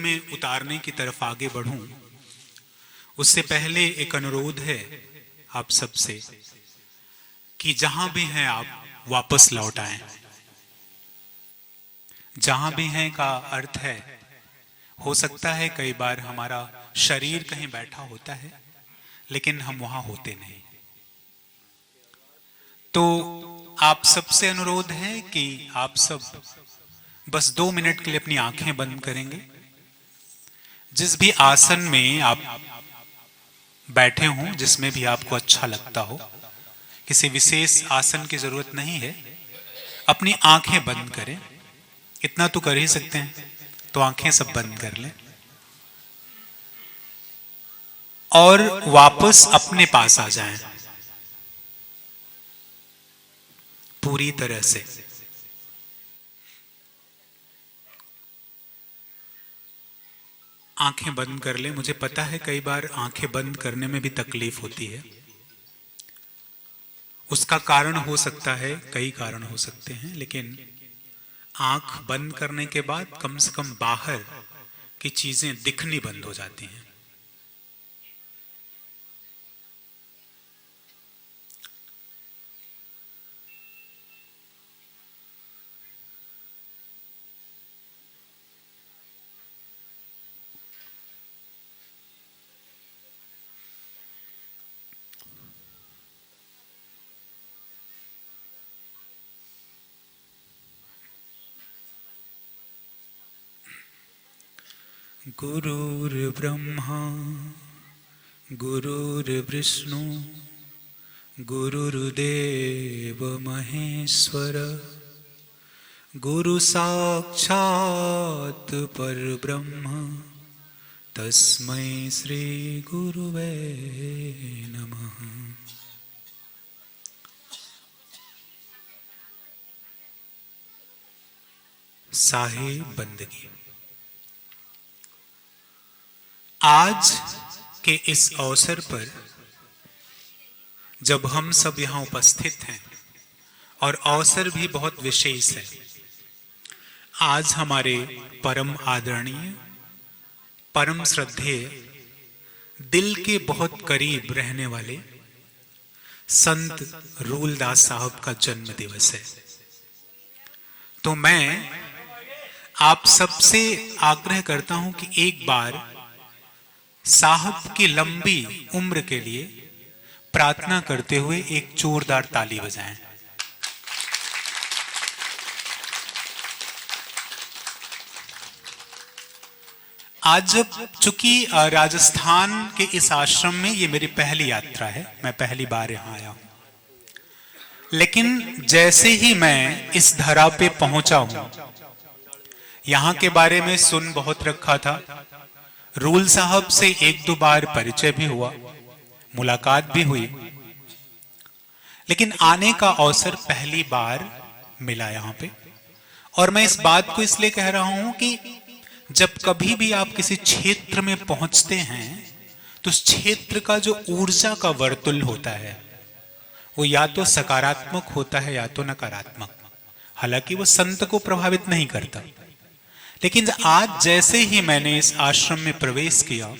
में उतारने की तरफ आगे बढ़ूं, उससे पहले एक अनुरोध है आप सबसे कि जहां भी हैं आप वापस लौट आएं। जहां भी हैं का अर्थ है, हो सकता है कई बार हमारा शरीर कहीं बैठा होता है लेकिन हम वहां होते नहीं। तो आप सबसे अनुरोध है कि आप सब बस 2 मिनट के लिए अपनी आंखें बंद करेंगे। जिस भी आसन में आप बैठे हों, जिसमें भी आपको अच्छा लगता हो, किसी विशेष आसन की जरूरत नहीं है, अपनी आंखें बंद करें। इतना तो कर ही सकते हैं, तो आंखें सब बंद कर लें और वापस अपने पास आ जाएं पूरी तरह से। आंखें बंद कर लें। मुझे पता है कई बार आंखें बंद करने में भी तकलीफ होती है। उसका कारण हो सकता है, कई कारण हो सकते हैं, लेकिन आंख बंद करने के बाद कम से कम बाहर की चीजें दिखनी बंद हो जाती हैं। गुरुर्ब्रह्मा गुरुर्विष्णु गुरुर्देव महेश्वर गुरु साक्षात् परब्रह्म तस्मै श्री गुरुवे नमः। साहे बंदगी। आज के इस अवसर पर जब हम सब यहां उपस्थित हैं, और अवसर भी बहुत विशेष है, आज हमारे परम आदरणीय, परम श्रद्धेय, दिल के बहुत करीब रहने वाले संत रूलदास साहब का जन्म दिवस है। तो मैं आप सबसे आग्रह करता हूं कि एक बार साहब की लंबी उम्र के लिए प्रार्थना करते हुए एक जोरदार ताली बजाएं। आज जब चूंकि राजस्थान के इस आश्रम में ये मेरी पहली यात्रा है, मैं पहली बार यहां आया हूं, लेकिन जैसे ही मैं इस धरा पे पहुंचा हूं, यहां के बारे में सुन बहुत रखा था। रूल साहब से 1-2 बार परिचय भी हुआ, मुलाकात भी हुई, लेकिन आने का अवसर पहली बार मिला यहां पे। और मैं इस बात को इसलिए कह रहा हूं कि जब कभी भी आप किसी क्षेत्र में पहुंचते हैं, तो उस क्षेत्र का जो ऊर्जा का वर्तुल होता है, वो या तो सकारात्मक होता है या तो नकारात्मक। हालांकि वो संत को प्रभावित नहीं करता, लेकिन आज जैसे ही मैंने इस आश्रम में प्रवेश किया,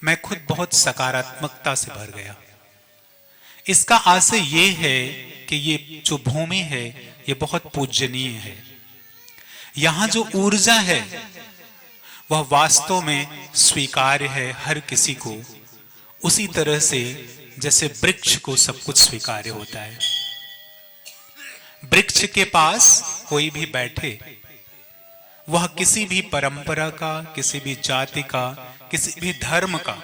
मैं खुद बहुत सकारात्मकता से भर गया। इसका आशय ये है कि ये जो भूमि है ये बहुत पूजनीय है। यहां जो ऊर्जा है वह वास्तव में स्वीकार्य है हर किसी को, उसी तरह से जैसे वृक्ष को सब कुछ स्वीकार्य होता है। वृक्ष के पास कोई भी बैठे, वह किसी भी परंपरा का, किसी भी जाति का, किसी भी धर्म का,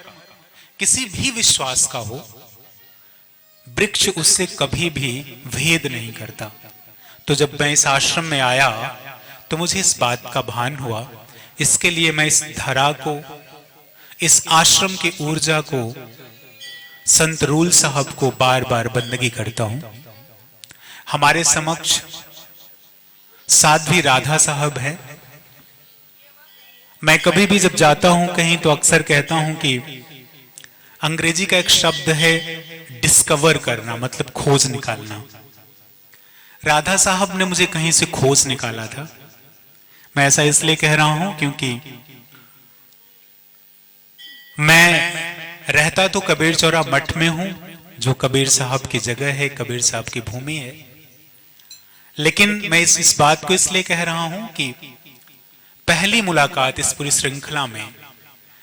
किसी भी विश्वास का हो, वृक्ष उससे कभी भी भेद नहीं करता। तो जब मैं इस आश्रम में आया तो मुझे इस बात का भान हुआ। इसके लिए मैं इस धरा को, इस आश्रम की ऊर्जा को, संत रूल साहब को बार बार बंदगी करता हूं। हमारे समक्ष साध्वी राधा साहब है। मैं कभी भी जब जाता हूं कहीं तो अक्सर कहता हूं कि अंग्रेजी का एक शब्द है डिस्कवर करना, मतलब खोज निकालना। राधा साहब ने मुझे कहीं से खोज निकाला था। मैं ऐसा इसलिए कह रहा हूं क्योंकि मैं रहता तो कबीर चौरा मठ में हूं, जो कबीर साहब की जगह है, कबीर साहब की भूमि है। लेकिन मैं इस बात को इसलिए कह रहा हूं कि पहली मुलाकात इस पूरी श्रृंखला में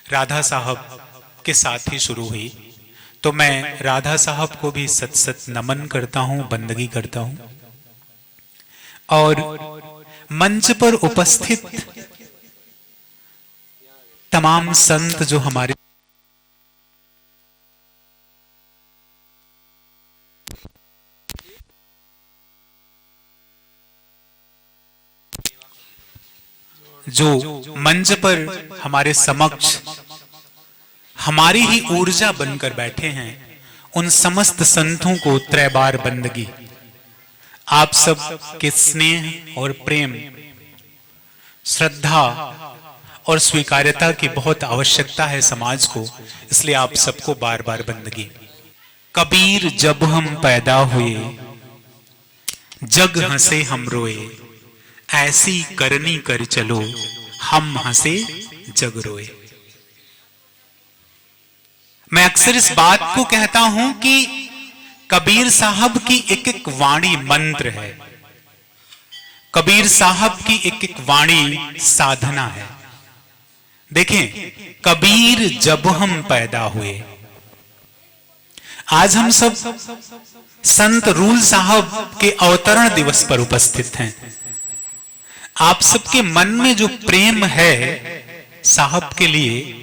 राधा साहब के साथ ही शुरू हुई, तो मैं राधा साहब को भी सत सत नमन करता हूं, बंदगी करता हूं। और मंच पर उपस्थित तमाम संत जो हमारे जो मंच पर हमारे समक्ष हमारी ही ऊर्जा बनकर बैठे हैं, उन समस्त संतों को त्रैबार बंदगी। आप सब के स्नेह और प्रेम, श्रद्धा और स्वीकार्यता की बहुत आवश्यकता है समाज को, इसलिए आप सबको बार बार बंदगी। कबीर जब हम पैदा हुए, जग हंसे हम रोए, ऐसी करनी कर चलो, हम हंसे जग रोए। मैं अक्सर इस बात को कहता हूं कि कबीर साहब की एक एक वाणी मंत्र है, कबीर साहब की एक एक वाणी साधना है। देखें, कबीर जब हम पैदा हुए, आज हम सब संत रूल साहब के अवतरण दिवस पर उपस्थित हैं। आप सबके मन में जो प्रेम है साहब के लिए,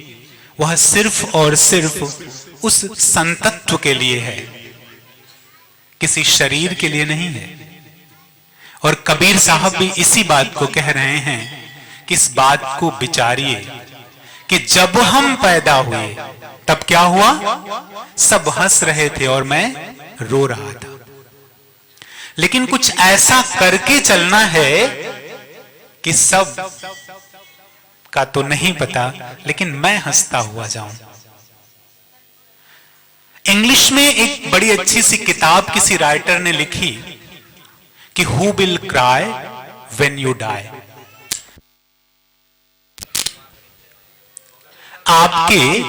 वह सिर्फ और सिर्फ उस संतत्व के लिए है, किसी शरीर के लिए नहीं है। और कबीर साहब भी इसी बात को कह रहे हैं कि इस बात को विचारिए कि जब हम पैदा हुए तब क्या हुआ, सब हंस रहे थे और मैं रो रहा था। लेकिन कुछ ऐसा करके चलना है कि सब का तो नहीं पता, लेकिन मैं हंसता हुआ जाऊं। इंग्लिश में एक बड़ी अच्छी सी किताब किसी राइटर ने लिखी कि who will cry when you die. आपके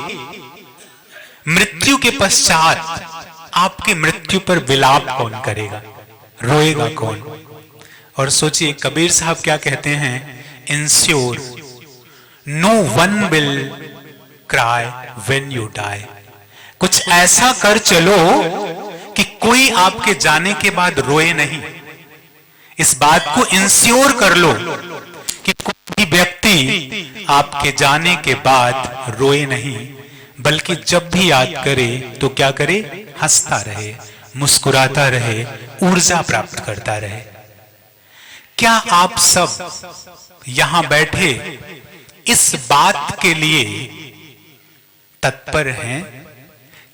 मृत्यु के पश्चात आपके मृत्यु पर विलाप कौन करेगा, रोएगा कौन। और सोचिए कबीर साहब क्या कहते हैं, ensure no one will cry when you die. कुछ ऐसा कर चलो कि कोई आपके जाने के बाद रोए नहीं। इस बात को इंश्योर कर लो कि कोई व्यक्ति आपके जाने के बाद रोए नहीं, बल्कि जब भी याद करे तो क्या करे, हंसता रहे, मुस्कुराता रहे, ऊर्जा प्राप्त करता रहे। क्या आप सब यहां बैठे इस बात के लिए तत्पर हैं?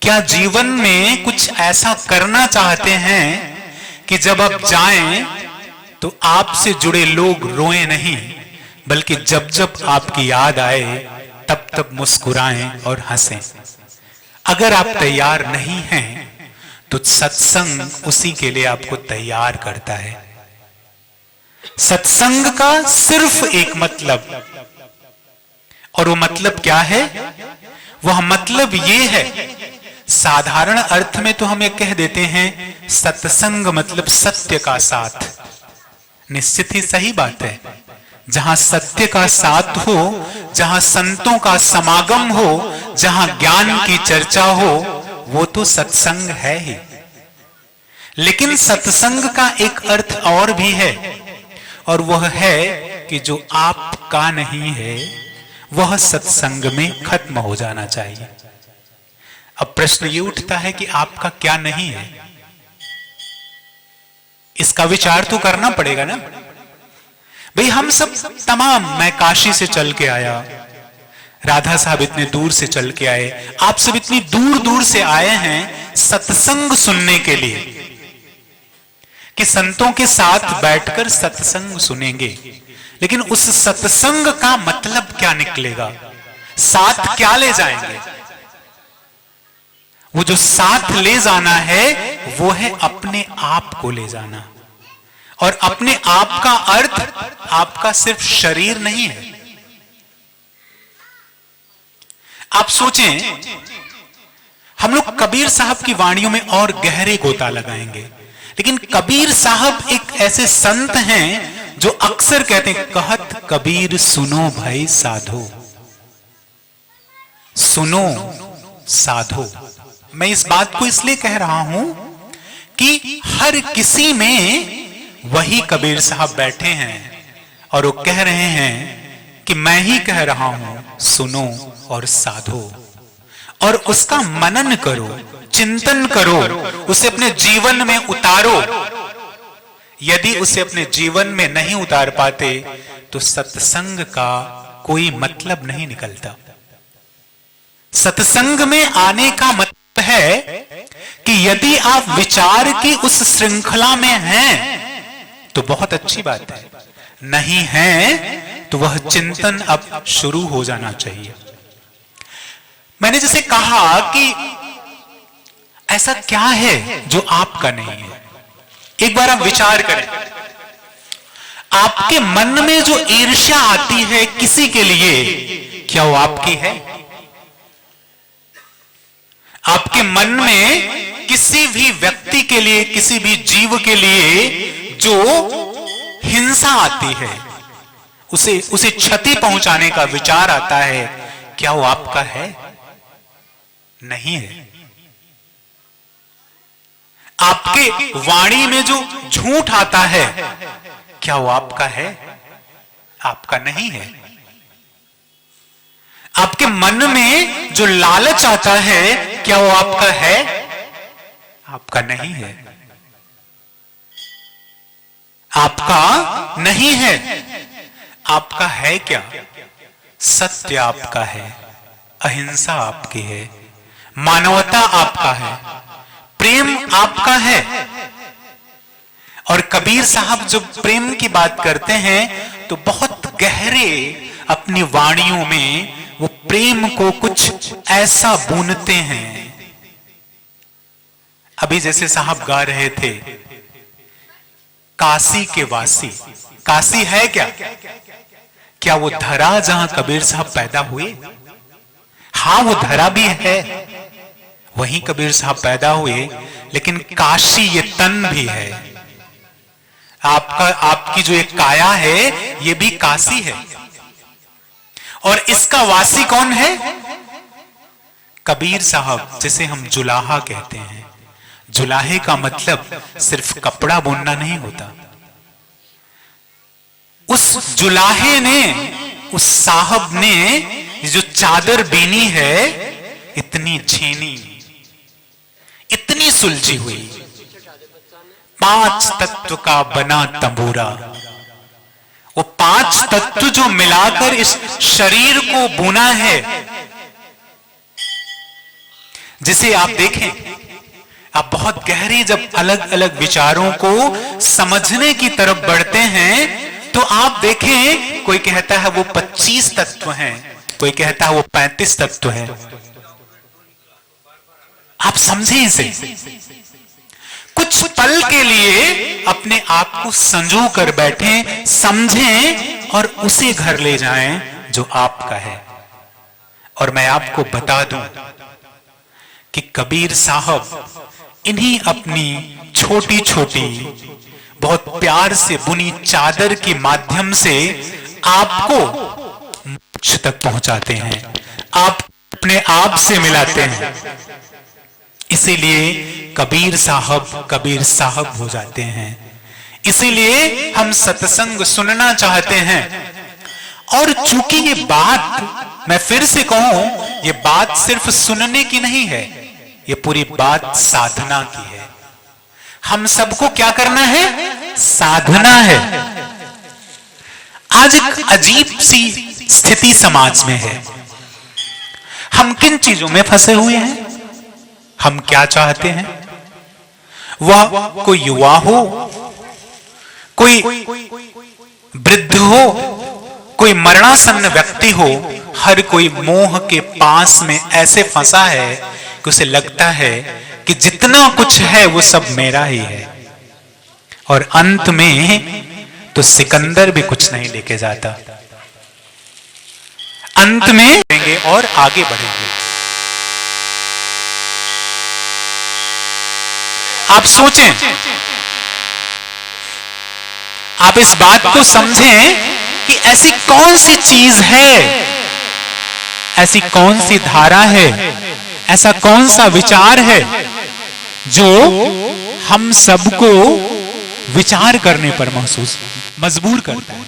क्या जीवन में कुछ ऐसा करना चाहते हैं कि जब आप जाएं तो आपसे जुड़े लोग रोएं नहीं, बल्कि जब जब आपकी याद आए तब तब मुस्कुराएं और हंसें? अगर आप तैयार नहीं हैं तो सत्संग उसी के लिए आपको तैयार करता है। सत्संग का सिर्फ एक मतलब, और वो मतलब क्या है? वह मतलब ये है, साधारण अर्थ में तो हम ये कह देते हैं सत्संग मतलब सत्य का साथ। निश्चित ही सही बात है, जहां सत्य का साथ हो, जहां संतों का समागम हो, जहां ज्ञान की चर्चा हो, वो तो सत्संग है ही। लेकिन सत्संग का एक अर्थ और भी है, और वह है कि जो आपका नहीं है वह सत्संग में खत्म हो जाना चाहिए। अब प्रश्न ये उठता है कि आपका क्या नहीं है, इसका विचार तो करना पड़ेगा ना भाई। हम सब तमाम, मैं काशी से चल के आया, राधा साहब इतने दूर से चल के आए, आप सब इतनी दूर दूर से आए हैं सत्संग सुनने के लिए, कि संतों के साथ बैठकर सत्संग सुनेंगे। लेकिन उस सत्संग का मतलब क्या निकलेगा, साथ क्या ले जाएंगे? वो जो साथ ले जाना है वो है अपने आप को ले जाना। और अपने आप का अर्थ आपका सिर्फ शरीर नहीं है। आप सोचें, हम लोग कबीर साहब की वाणियों में और गहरे गोता लगाएंगे, लेकिन कबीर साहब एक ऐसे संत हैं जो अक्सर कहते हैं, कहत कबीर सुनो भाई साधो, सुनो साधो। मैं इस बात को इसलिए कह रहा हूं कि हर किसी में वही कबीर साहब बैठे हैं और वो कह रहे हैं कि मैं ही कह रहा हूं, सुनो और साधो, और उसका मनन करो, चिंतन करो, उसे अपने जीवन में उतारो। यदि उसे अपने जीवन में नहीं उतार पाते तो सत्संग का कोई मतलब नहीं निकलता। सत्संग में आने का मतलब है कि यदि आप विचार की उस श्रृंखला में हैं तो बहुत अच्छी बात है, नहीं है तो वह चिंतन अब शुरू हो जाना चाहिए। मैंने जैसे कहा कि ऐसा क्या है जो आपका नहीं है। एक बार आप विचार करें, आपके मन में जो ईर्ष्या आती है किसी के लिए, क्या वो आपकी है? आपके मन में किसी भी व्यक्ति के लिए, किसी भी जीव के लिए जो हिंसा आती है, उसे क्षति पहुंचाने का विचार आता है, क्या वो आपका है? नहीं है। आपके वाणी में जो झूठ आता है, क्या वो आपका है? आपका नहीं है। आपके मन में जो लालच आता है, क्या वो आपका है? आपका नहीं है। आपका नहीं है। आपका है क्या? सत्य आपका है, अहिंसा आपकी है, मानवता आपका है, प्रेम आपका है। और कबीर साहब जब प्रेम की बात करते हैं तो बहुत गहरे अपनी वाणियों में वो प्रेम को कुछ ऐसा बुनते हैं। अभी जैसे साहब गा रहे थे, काशी के वासी। काशी है क्या? क्या वो धरा जहां कबीर साहब पैदा हुए? हां, वो धरा भी है, वहीं कबीर साहब पैदा हुए, लेकिन काशी ये तन भी है। आपकी जो एक काया है, ये भी काशी है। और इसका वासी कौन है? कबीर साहब, जिसे हम जुलाहा कहते हैं। जुलाहे का मतलब सिर्फ कपड़ा बुनना नहीं होता। उस जुलाहे ने, उस साहब ने जो चादर बीनी है, इतनी छीनी, इतनी सुलझी हुई, 5 तत्व का बना तंबूरा। वो 5 तत्व जो मिलाकर इस शरीर को बुना है, जिसे आप देखें, आप बहुत गहरी जब अलग अलग विचारों को समझने की तरफ बढ़ते हैं तो आप देखें, कोई कहता है वो 25 तत्व हैं, कोई कहता है वो 35 तत्व हैं। आप समझें इसे, कुछ पल के लिए अपने आप को संजो कर बैठें, समझें और उसे घर ले जाएं जो आपका है। और मैं आपको बता दूं कि कबीर साहब इन्हीं अपनी छोटी छोटी बहुत प्यार से बुनी चादर के माध्यम से आपको मोक्ष तक पहुंचाते हैं, आप अपने आप से मिलाते हैं। इसीलिए कबीर साहब हो जाते हैं। इसीलिए हम सत्संग सुनना चाहते हैं। और चूंकि ये बात, मैं फिर से कहूं, ये बात सिर्फ सुनने की नहीं है, ये पूरी बात साधना की है। हम सबको क्या करना है? साधना है। आज एक अजीब सी स्थिति समाज में है। हम किन चीजों में फंसे हुए हैं? हम क्या चाहते हैं? वह कोई युवा हो, कोई वृद्ध हो, कोई मरणासन्न व्यक्ति हो, हर कोई मोह के पास में ऐसे फंसा है कि उसे लगता है कि जितना कुछ है वो सब मेरा ही है। और अंत में तो सिकंदर भी कुछ नहीं लेके जाता। अंत में रहेंगे और आगे बढ़ेंगे। आप सोचें, आप इस बात को समझें कि ऐसी कौन सी चीज है, ऐसी कौन सी धारा है, ऐसा कौन सा विचार है जो हम सबको विचार करने पर महसूस मजबूर करता है।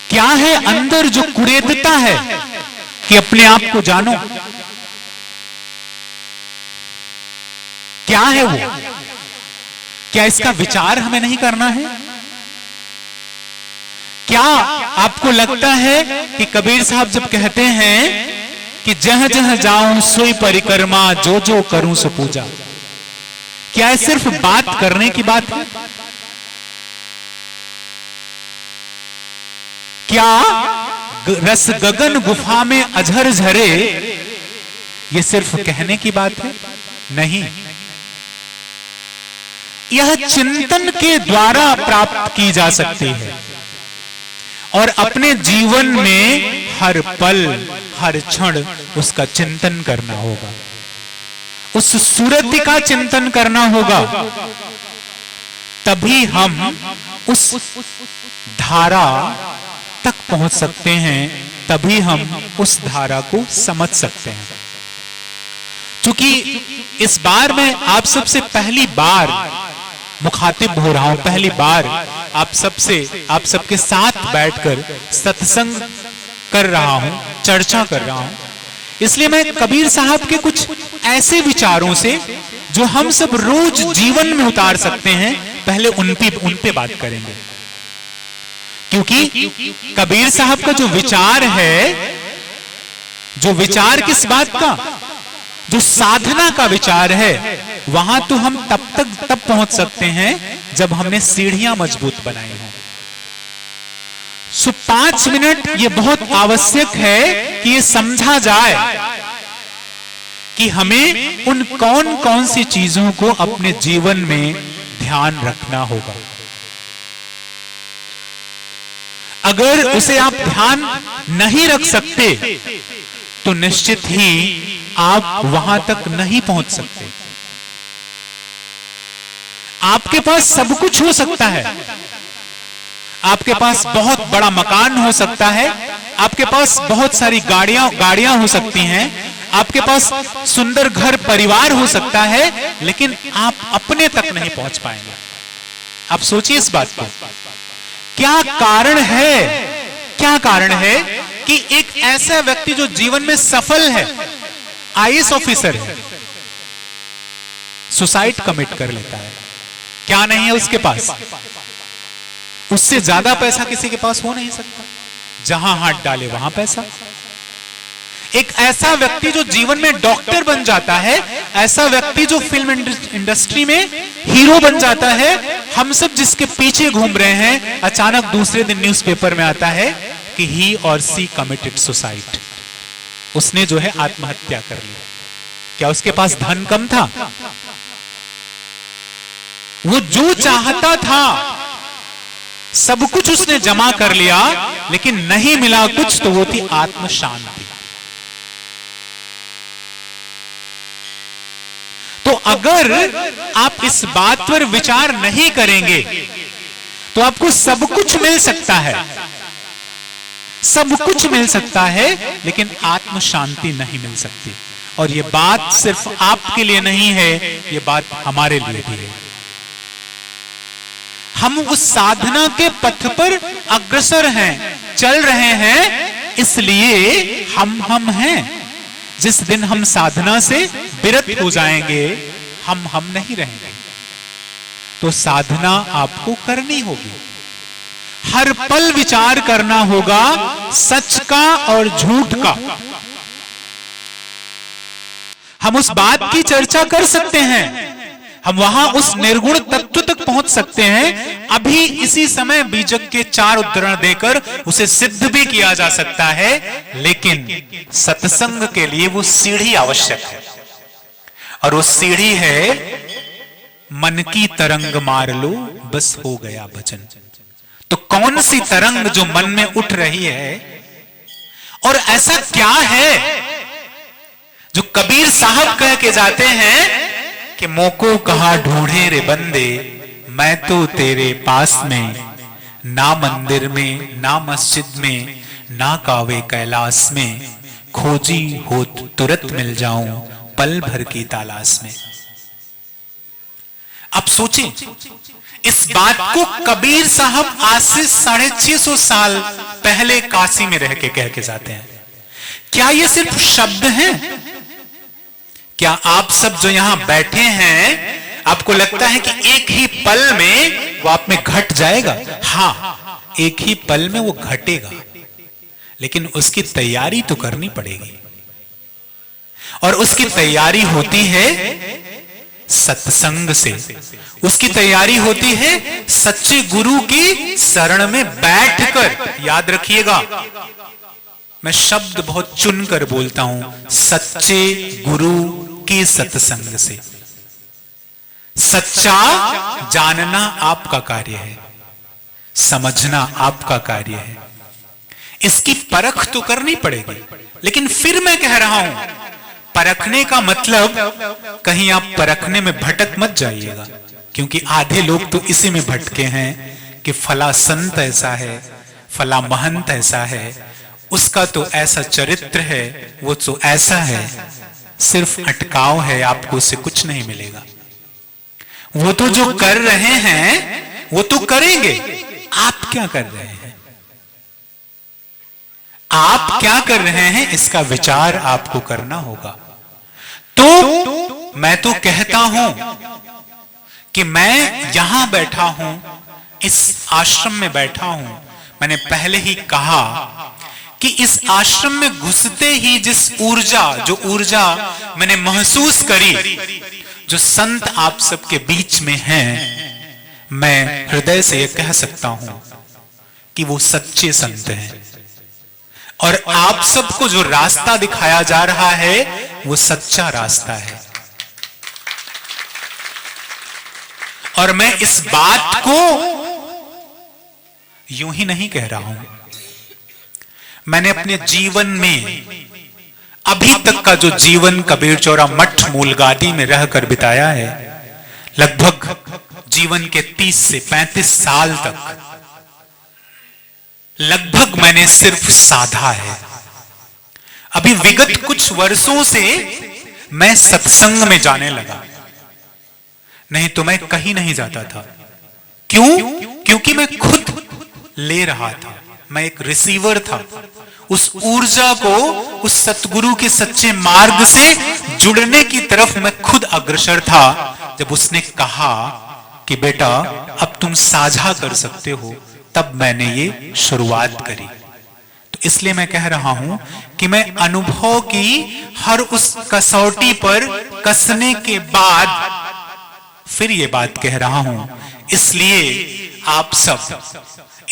क्या है अंदर जो कुरेदता है कि अपने आप को जानो? क्या है वो? क्या इसका विचार हमें नहीं करना है? क्या आपको लगता है कि कबीर साहब जब कहते हैं कि जह जह जाऊं सोई परिक्रमा, जो जो करूं सो पूजा, क्या ये सिर्फ बात करने की बात है? क्या रस गगन गुफा में अझर झरे ये सिर्फ कहने की बात है? नहीं, यह चिंतन के द्वारा प्राप्त की जा सकती है और अपने जीवन में हर पल हर क्षण उसका चिंतन करना होगा, उस सूरत का चिंतन करना होगा। तभी हम उस धारा तक पहुंच सकते हैं, तभी हम उस धारा को समझ सकते हैं। क्योंकि इस बार मैं आप सबसे पहली बार मुखातिब हो रहा हूं, पहली बार आप सबके साथ बैठकर सत्संग कर रहा हूं, चर्चा कर रहा हूं, इसलिए मैं कबीर साहब के कुछ ऐसे विचारों से जो हम सब रोज जीवन में उतार सकते हैं, पहले उन पे बात करेंगे। क्योंकि कबीर साहब का जो विचार है, जो विचार किस बात का, जो साधना का विचार है, वहां तो हम तब पहुंच सकते हैं जब हमने सीढ़ियां मजबूत बनाई हैं। सो 5 मिनट ये बहुत आवश्यक है कि ये समझा जाए कि हमें उन कौन कौन सी चीजों को अपने जीवन में ध्यान रखना होगा। अगर उसे आप ध्यान नहीं रख सकते तो निश्चित ही आप वहां तक नहीं पहुंच सकते। आपके पास सब कुछ हो सकता है, आपके पास बहुत बड़ा मकान हो सकता है, आपके पास बहुत सारी गाड़ियां हो सकती हैं, आपके पास सुंदर घर परिवार हो सकता है, लेकिन आप अपने तक नहीं पहुंच पाएंगे। आप सोचिए इस बात को। क्या कारण है, क्या कारण है कि एक ऐसा व्यक्ति जो जीवन में सफल है, आईएएस ऑफिसर है, सुसाइड कमिट कर लेता है? क्या नहीं है उसके पास? उससे ज्यादा पैसा किसी के पास हो नहीं सकता। जहां हाथ डाले वहां पैसा। एक ऐसा व्यक्ति जो जीवन में डॉक्टर बन जाता है, ऐसा व्यक्ति जो फिल्म इंडस्ट्री में हीरो बन जाता है, हम सब जिसके पीछे घूम रहे हैं, अचानक दूसरे दिन न्यूज़पेपर में आता है कि ही और सी कमिटेड सुसाइड, उसने जो है आत्महत्या कर ली। क्या उसके पास धन कम था? वो जो चाहता था सब कुछ उसने जमा कर लिया, लेकिन नहीं मिला कुछ, तो वो थी आत्म शांति। तो अगर आप इस बात पर विचार नहीं करेंगे तो आपको सब कुछ मिल सकता है, सब कुछ मिल सकता है, लेकिन आत्म शांति नहीं मिल सकती। और ये बात सिर्फ आपके लिए नहीं है, ये बात हमारे लिए भी है। हम उस साधना के पथ पर अग्रसर हैं, चल रहे हैं, इसलिए हम हैं। जिस दिन हम साधना से विरत हो जाएंगे, हम नहीं रहेंगे। तो साधना आपको करनी होगी, हर पल विचार करना होगा सच का और झूठ का। हम उस बात की चर्चा कर सकते हैं, हम वहां उस निर्गुण तत्व तक पहुंच सकते हैं। अभी इसी समय बीजक के 4 उदाहरण देकर उसे सिद्ध भी किया जा सकता है, लेकिन सत्संग के लिए वो सीढ़ी आवश्यक है। और वो सीढ़ी है, मन की तरंग मार लो बस हो गया भजन। तो कौन सी तरंग जो मन में उठ रही है और ऐसा क्या है जो कबीर साहब कह के जाते हैं कि मोको कहां ढूंढे रे बंदे, मैं तो तेरे पास में, ना मंदिर में ना मस्जिद में ना कावे कैलाश में, खोजी हो तुरंत मिल जाऊं पल भर की तलाश में। अब सोचें, इस बात को कबीर साहब आज से 650 साल पहले काशी में रह के कह के जाते हैं। क्या ये सिर्फ शब्द हैं? क्या आप सब जो यहां बैठे हैं, आपको लगता है कि एक ही पल में वो आप में घट जाएगा? हां, एक ही पल में वो घटेगा, लेकिन उसकी तैयारी तो करनी पड़ेगी। और उसकी तैयारी होती है सत्संग से, उसकी तैयारी होती है सच्चे गुरु की शरण में बैठकर। याद रखिएगा, मैं शब्द बहुत चुनकर बोलता हूं, सच्चे गुरु के सत्संग से। सच्चा जानना आपका कार्य है, समझना आपका कार्य है, इसकी परख तो करनी पड़ेगी। लेकिन फिर मैं कह रहा हूं, परखने का मतलब कहीं आप परखने में भटक मत जाइएगा, क्योंकि आधे लोग तो इसी में भटके हैं कि फला संत ऐसा है, फला महंत ऐसा है, उसका तो ऐसा चरित्र है, वो तो ऐसा है। सिर्फ अटकाव है, आपको उससे कुछ नहीं मिलेगा। वो तो जो कर रहे हैं वो तो करेंगे, आप क्या कर रहे हैं? आप क्या कर रहे हैं, इसका विचार आपको करना होगा। तो मैं तो कहता हूं कि मैं यहां बैठा हूं, इस आश्रम में बैठा हूं। मैंने पहले ही कहा कि इस आश्रम में घुसते ही जिस ऊर्जा, जो ऊर्जा मैंने महसूस करी, जो संत आप सबके बीच में हैं, मैं हृदय से यह कह सकता हूं कि वो सच्चे संत हैं। और आप सबको जो रास्ता दिखाया जा रहा है वो सच्चा रास्ता है। और मैं इस बात को यूं ही नहीं कह रहा हूं, मैंने अपने जीवन में अभी तक का जो जीवन कबीर चौरा मठ मूलगादी में रहकर बिताया है, लगभग जीवन के 30 से 35 साल तक लगभग मैंने सिर्फ साधा है। अभी विगत कुछ वर्षों से मैं सत्संग में जाने लगा, नहीं तो मैं कहीं नहीं जाता था। क्यों? क्योंकि मैं खुद ले रहा था, मैं एक रिसीवर था। उस ऊर्जा को, उस सतगुरु के सच्चे मार्ग से जुड़ने की तरफ मैं खुद अग्रसर था। जब उसने कहा कि बेटा अब तुम साझा कर सकते हो, तब मैंने ये शुरुआत करी। तो इसलिए मैं कह रहा हूं कि मैं अनुभव की हर उस कसौटी पर कसने के बाद फिर ये बात कह रहा हूं। इसलिए आप सब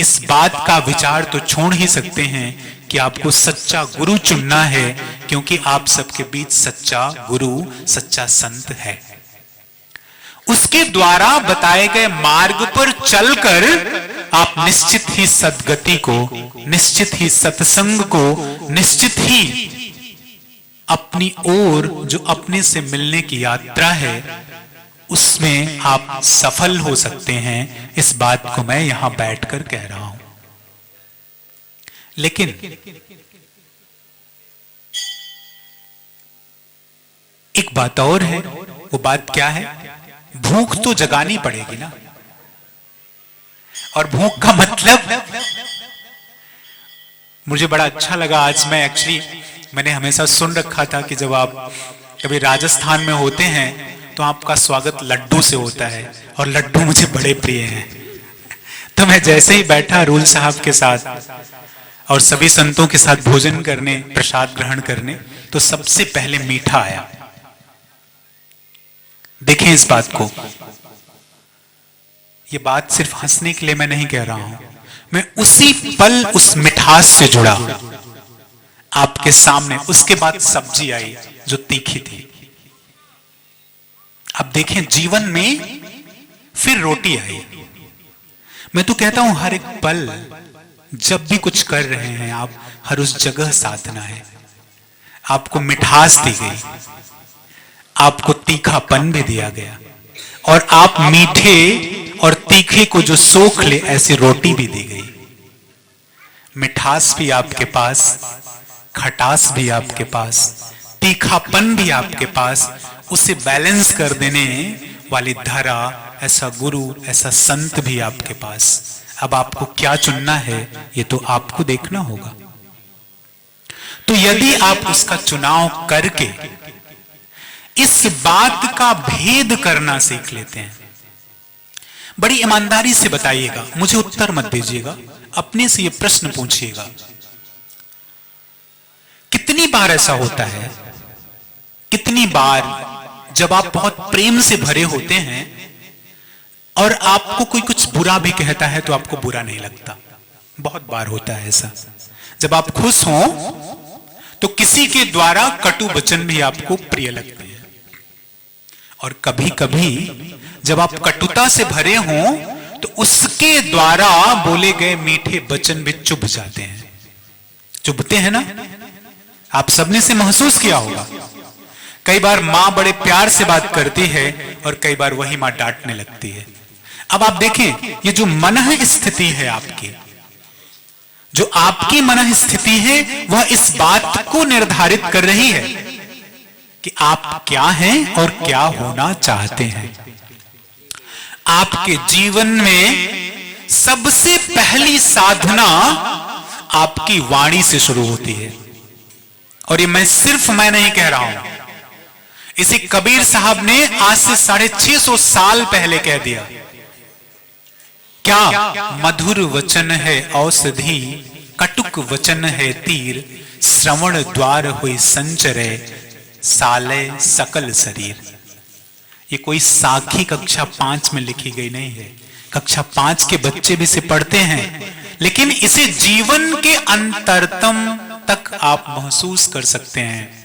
इस बात का विचार तो छोड़ ही सकते हैं कि आपको सच्चा गुरु चुनना है, क्योंकि आप सबके बीच सच्चा गुरु, सच्चा संत है। उसके द्वारा बताए गए मार्ग पर चलकर आप निश्चित ही सद्गति को, निश्चित ही सत्संग को, निश्चित ही अपनी ओर जो अपने से मिलने की यात्रा है उसमें आप सफल हो सकते हैं। इस बात को मैं यहां बैठकर कह रहा हूं। लेकिन एक बात और है, वो बात क्या है? भूख तो जगानी पड़ेगी ना। और भूख का मतलब, मुझे बड़ा अच्छा लगा आज, मैंने हमेशा सुन रखा था कि जब आप कभी राजस्थान में होते हैं तो आपका स्वागत लड्डू से होता है, और लड्डू मुझे बड़े प्रिय हैं। तो मैं जैसे ही बैठा रूल साहब के साथ और सभी संतों के साथ भोजन करने, प्रसाद ग्रहण करने, तो सबसे पहले मीठा आया। देखें इस बात को, ये बात सिर्फ हंसने के लिए मैं नहीं कह रहा हूं, मैं उसी पल उस मिठास से जुड़ा आपके सामने। उसके बाद सब्जी आई जो तीखी थी। अब देखें जीवन में फिर रोटी आई। मैं तो कहता हूं हर एक पल जब भी कुछ कर रहे हैं आप, हर उस जगह साधना है। आपको मिठास दी गई, आपको तीखापन भी दिया गया, और आप मीठे और तीखे को जो सोख ले ऐसी रोटी भी दी गई। मिठास भी आपके पास, खटास भी आपके पास, तीखापन भी आपके पास, उसे बैलेंस कर देने वाली धारा, ऐसा गुरु, ऐसा संत भी आपके पास। अब आपको क्या चुनना है ये तो आपको देखना होगा। तो यदि आप उसका चुनाव करके इस बात का भेद करना सीख लेते हैं, बड़ी ईमानदारी से बताइएगा, मुझे उत्तर मत दीजिएगा, अपने से ये प्रश्न पूछिएगा, कितनी बार ऐसा होता है, कितनी बार जब आप बहुत प्रेम से भरे होते हैं और आपको कोई कुछ बुरा भी कहता है तो आपको बुरा नहीं लगता? बहुत बार होता है ऐसा। जब आप खुश हो तो किसी के द्वारा कटु वचन भी आपको प्रिय लगते हैं, और कभी कभी जब आप कटुता से भरे हो तो उसके द्वारा बोले गए मीठे वचन भी चुभ जाते हैं। चुभते हैं ना? आप सबने से महसूस किया होगा। कई बार मां बड़े प्यार से बात करती है और कई बार वही मां डांटने लगती है। अब आप देखें, ये जो मन स्थिति है आपकी, जो आपकी मन स्थिति है, वह इस बात को निर्धारित कर रही है कि आप क्या हैं और क्या होना चाहते हैं। आपके जीवन में सबसे पहली साधना आपकी वाणी से शुरू होती है। और ये मैं नहीं कह रहा हूं, इसे कबीर साहब ने आज से 650 साल पहले कह दिया। क्या? मधुर वचन है औषधि, कटुक वचन है तीर, श्रवण द्वार हुई संचरे, साले सकल शरीर। ये कोई साखी कक्षा 5 में लिखी गई नहीं है। कक्षा 5 के बच्चे भी इसे पढ़ते हैं, लेकिन इसे जीवन के अंतरतम तक आप महसूस कर सकते हैं।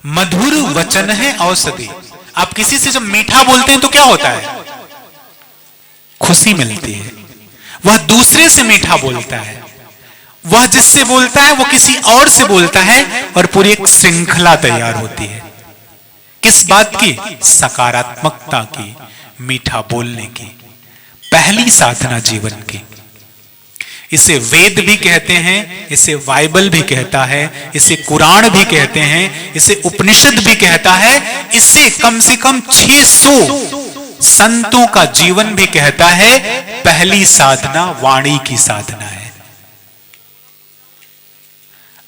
मधुर वचन है औषधि। आप किसी से जब मीठा बोलते हैं तो क्या होता है? खुशी मिलती है। वह दूसरे से मीठा बोलता है, वह जिससे बोलता है वो किसी और से बोलता है, और पूरी एक श्रृंखला तैयार होती है। किस बात की? सकारात्मकता की, मीठा बोलने की। पहली साधना जीवन की। इसे वेद भी कहते हैं, इसे बाइबल भी कहता है, इसे कुरान भी कहते हैं, इसे उपनिषद भी कहता है, इसे कम से कम 600 संतों का जीवन भी कहता है। पहली साधना वाणी की साधना है।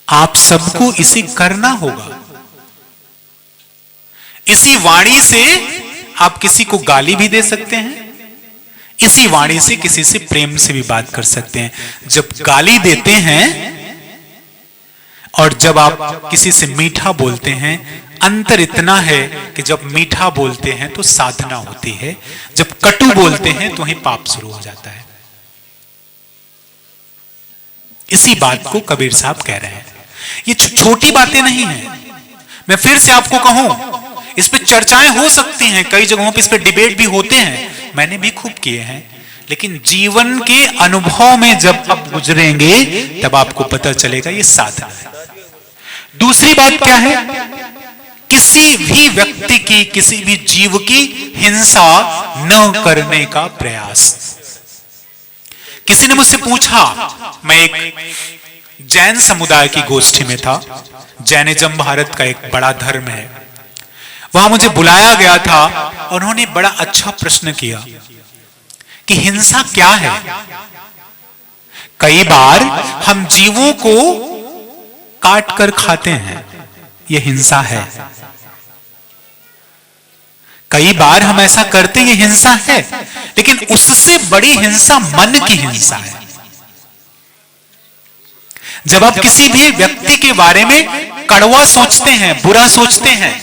आप सबको इसे करना होगा। इसी वाणी से आप किसी को गाली भी दे सकते हैं, इसी वाणी से किसी से प्रेम से भी बात कर सकते हैं। जब गाली देते हैं और जब आप किसी से मीठा बोलते हैं, अंतर इतना है कि जब मीठा बोलते हैं तो साधना होती है, जब कटु बोलते हैं तो वहीं पाप शुरू हो जाता है। इसी बात को कबीर साहब कह रहे हैं। ये छोटी बातें नहीं हैं। मैं फिर से आपको कहूं, इस पे चर्चाएं हो सकती हैं, कई जगहों पे इस पे डिबेट भी होते हैं, मैंने भी खूब किए हैं, लेकिन जीवन के अनुभव में जब आप गुजरेंगे तब आपको पता चलेगा ये साधना है। दूसरी बात क्या है? किसी भी व्यक्ति की, किसी भी जीव की हिंसा न करने का प्रयास। किसी ने मुझसे पूछा, मैं एक जैन समुदाय की गोष्ठी में था। जैनिज्म भारत का एक बड़ा धर्म है। वहां मुझे बुलाया गया था और उन्होंने बड़ा अच्छा प्रश्न किया कि हिंसा क्या है। कई बार हम जीवों को काट कर खाते हैं, यह हिंसा है। कई बार हम ऐसा करते हैं, यह हिंसा है। लेकिन उससे बड़ी हिंसा मन की हिंसा है। जब आप किसी भी व्यक्ति के बारे में कड़वा सोचते हैं, बुरा सोचते हैं,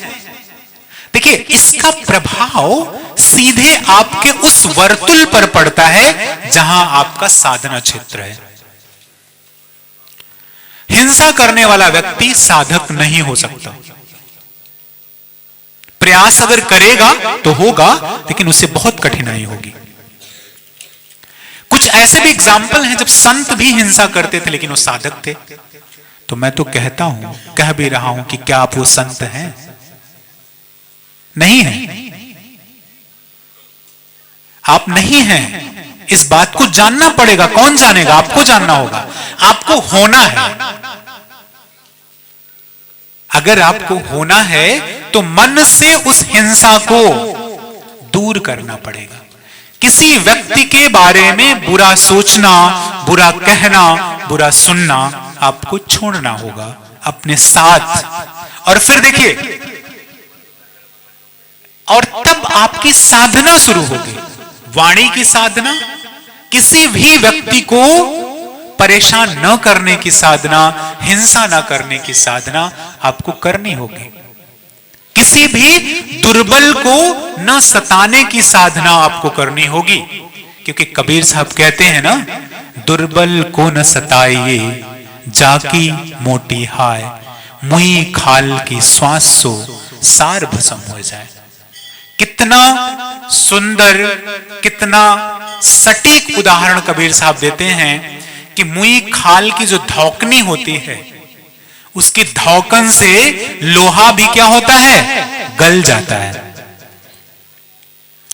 देखिए इसका प्रभाव सीधे आपके उस वर्तुल पर पड़ता है जहां आपका साधना क्षेत्र है। हिंसा करने वाला व्यक्ति साधक नहीं हो सकता। प्रयास अगर करेगा तो होगा, लेकिन उसे बहुत कठिनाई होगी। कुछ कुछ ऐसे भी एग्जाम्पल हैं जब संत भी हिंसा करते थे लेकिन वो साधक थे। तो मैं तो कहता हूं, कह भी रहा हूं कि क्या आप वो संत हैं? नहीं है, आप नहीं हैं। इस बात को जानना पड़ेगा। कौन जानेगा? आपको जानना होगा, आपको होना है। अगर आपको होना है तो मन से उस हिंसा को दूर करना पड़ेगा। किसी व्यक्ति के बारे में बुरा सोचना, बुरा कहना, बुरा सुनना आपको छोड़ना होगा अपने साथ। और फिर देखिए, और तब आपकी साधना शुरू होगी, वाणी की साधना, किसी भी व्यक्ति को परेशान न करने की साधना, हिंसा न करने की साधना आपको करनी होगी। किसी भी दुर्बल को न सताने की साधना आपको करनी होगी, क्योंकि कबीर साहब कहते हैं ना, दुर्बल को न सताइए जाकी मोटी हाय, मुई खाल की श्वास सो सार भस्म हो जाए। कितना सुंदर, कितना सटीक उदाहरण कबीर साहब देते हैं कि मुई खाल की जो धौकनी होती है, उसकी धौकन से लोहा भी क्या होता है? गल जाता है।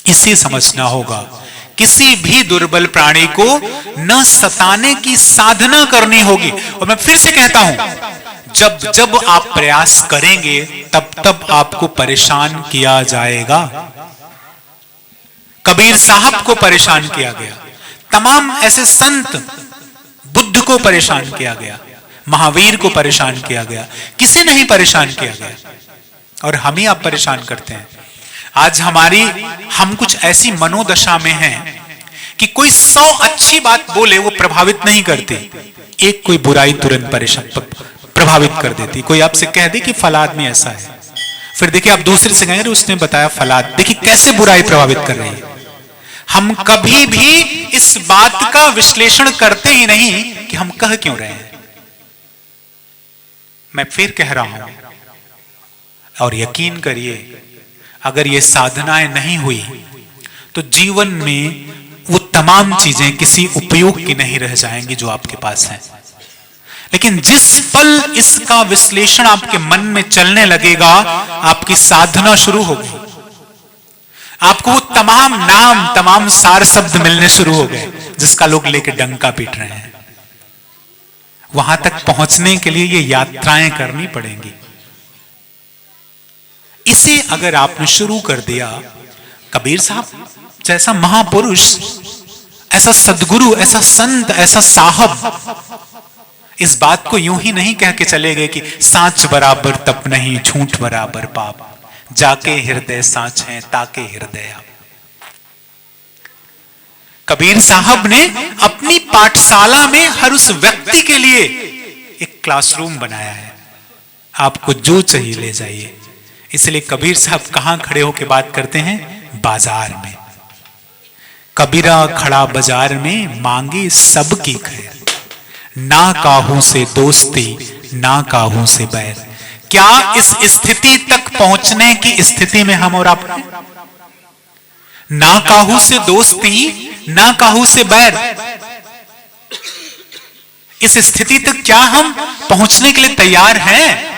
इसे समझना होगा। किसी भी दुर्बल प्राणी को न सताने की साधना करनी होगी। और मैं फिर से कहता हूं, जब जब आप प्रयास करेंगे तब तब आपको परेशान किया जाएगा। कबीर साहब को परेशान किया गया, तमाम ऐसे संत, बुद्ध को परेशान किया गया, महावीर को परेशान किया गया, किसे नहीं परेशान किया गया। और हम ही आप परेशान करते हैं। आज हम कुछ ऐसी मनोदशा में हैं कि कोई 100 अच्छी बात बोले वो प्रभावित नहीं करती, एक कोई बुराई तुरंत प्रभावित कर देती। कोई आपसे कह दे कि फला आदमी ऐसा है, फिर देखिए आप दूसरे से कहेंगे उसने बताया फला, देखिए कैसे बुराई प्रभावित कर रही है। हम कभी भी इस बात का विश्लेषण करते ही नहीं कि हम कह क्यों रहे हैं। मैं फिर कह रहा हूं, और यकीन करिए, अगर ये साधनाएं नहीं हुई तो जीवन में वो तमाम चीजें किसी उपयोग की नहीं रह जाएंगी जो आपके पास है। लेकिन जिस पल इसका विश्लेषण आपके मन में चलने लगेगा, आपकी साधना शुरू होगी। आपको वो तमाम नाम, तमाम सार शब्द मिलने शुरू हो गए जिसका लोग लेके डंका पीट रहे हैं। वहां तक पहुंचने के लिए ये यात्राएं करनी पड़ेंगी। इसे अगर आपने शुरू कर दिया, कबीर साहब जैसा महापुरुष, ऐसा सदगुरु, ऐसा संत, ऐसा साहब इस बात को यूं ही नहीं कह के चले गए कि सांच बराबर तप नहीं, झूठ बराबर पाप, जाके हृदय सांच है ताके हृदय आप। कबीर साहब ने अपनी पाठशाला में हर उस व्यक्ति के लिए एक क्लासरूम बनाया है। आपको जो चाहिए ले जाइए। इसलिए कबीर साहब कहां खड़े होकर बात करते हैं? बाजार में। कबीरा खड़ा बाजार में, मांगे सबकी खैर, ना काहू से दोस्ती, ना काहू से बैर। क्या इस स्थिति तक पहुंचने की स्थिति में हम और आप हैं? ना काहू से दोस्ती, ना काहू से बैर। इस स्थिति तक क्या हम पहुंचने के लिए तैयार हैं?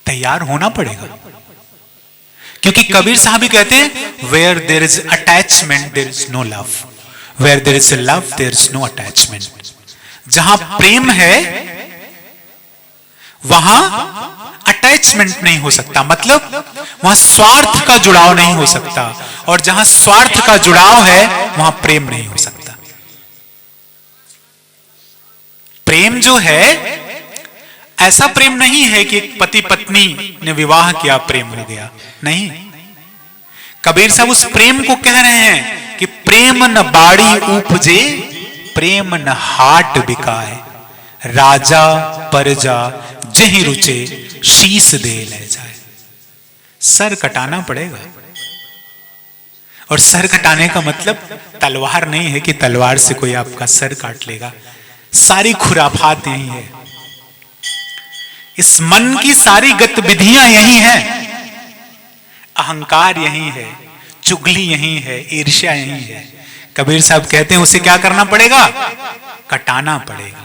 तैयार होना पड़ेगा, क्योंकि कबीर साहब भी कहते हैं, where there is attachment there is no love, where there is love there is no attachment. जहां प्रेम है वहां अटैचमेंट नहीं हो सकता, मतलब वहां स्वार्थ का जुड़ाव नहीं हो सकता, और जहां स्वार्थ का जुड़ाव है वहां प्रेम नहीं हो सकता। प्रेम जो है, ऐसा प्रेम नहीं है कि एक पति पत्नी ने विवाह किया प्रेम हो गया, नहीं। कबीर साहब उस प्रेम को कह रहे हैं कि प्रेम न बाड़ी उपजे, प्रेम न हाट बिकाए, राजा परजा जहीं रुचे, शीश दे ले जाए। सर कटाना पड़ेगा, और सर कटाने का मतलब तलवार नहीं है कि तलवार से कोई आपका सर काट लेगा। सारी खुराफात यही है, इस मन की सारी गतिविधियां यही हैं, अहंकार यही है, चुगली यही है, ईर्ष्या यही है। कबीर साहब कहते हैं उसे क्या करना पड़ेगा? कटाना पड़ेगा।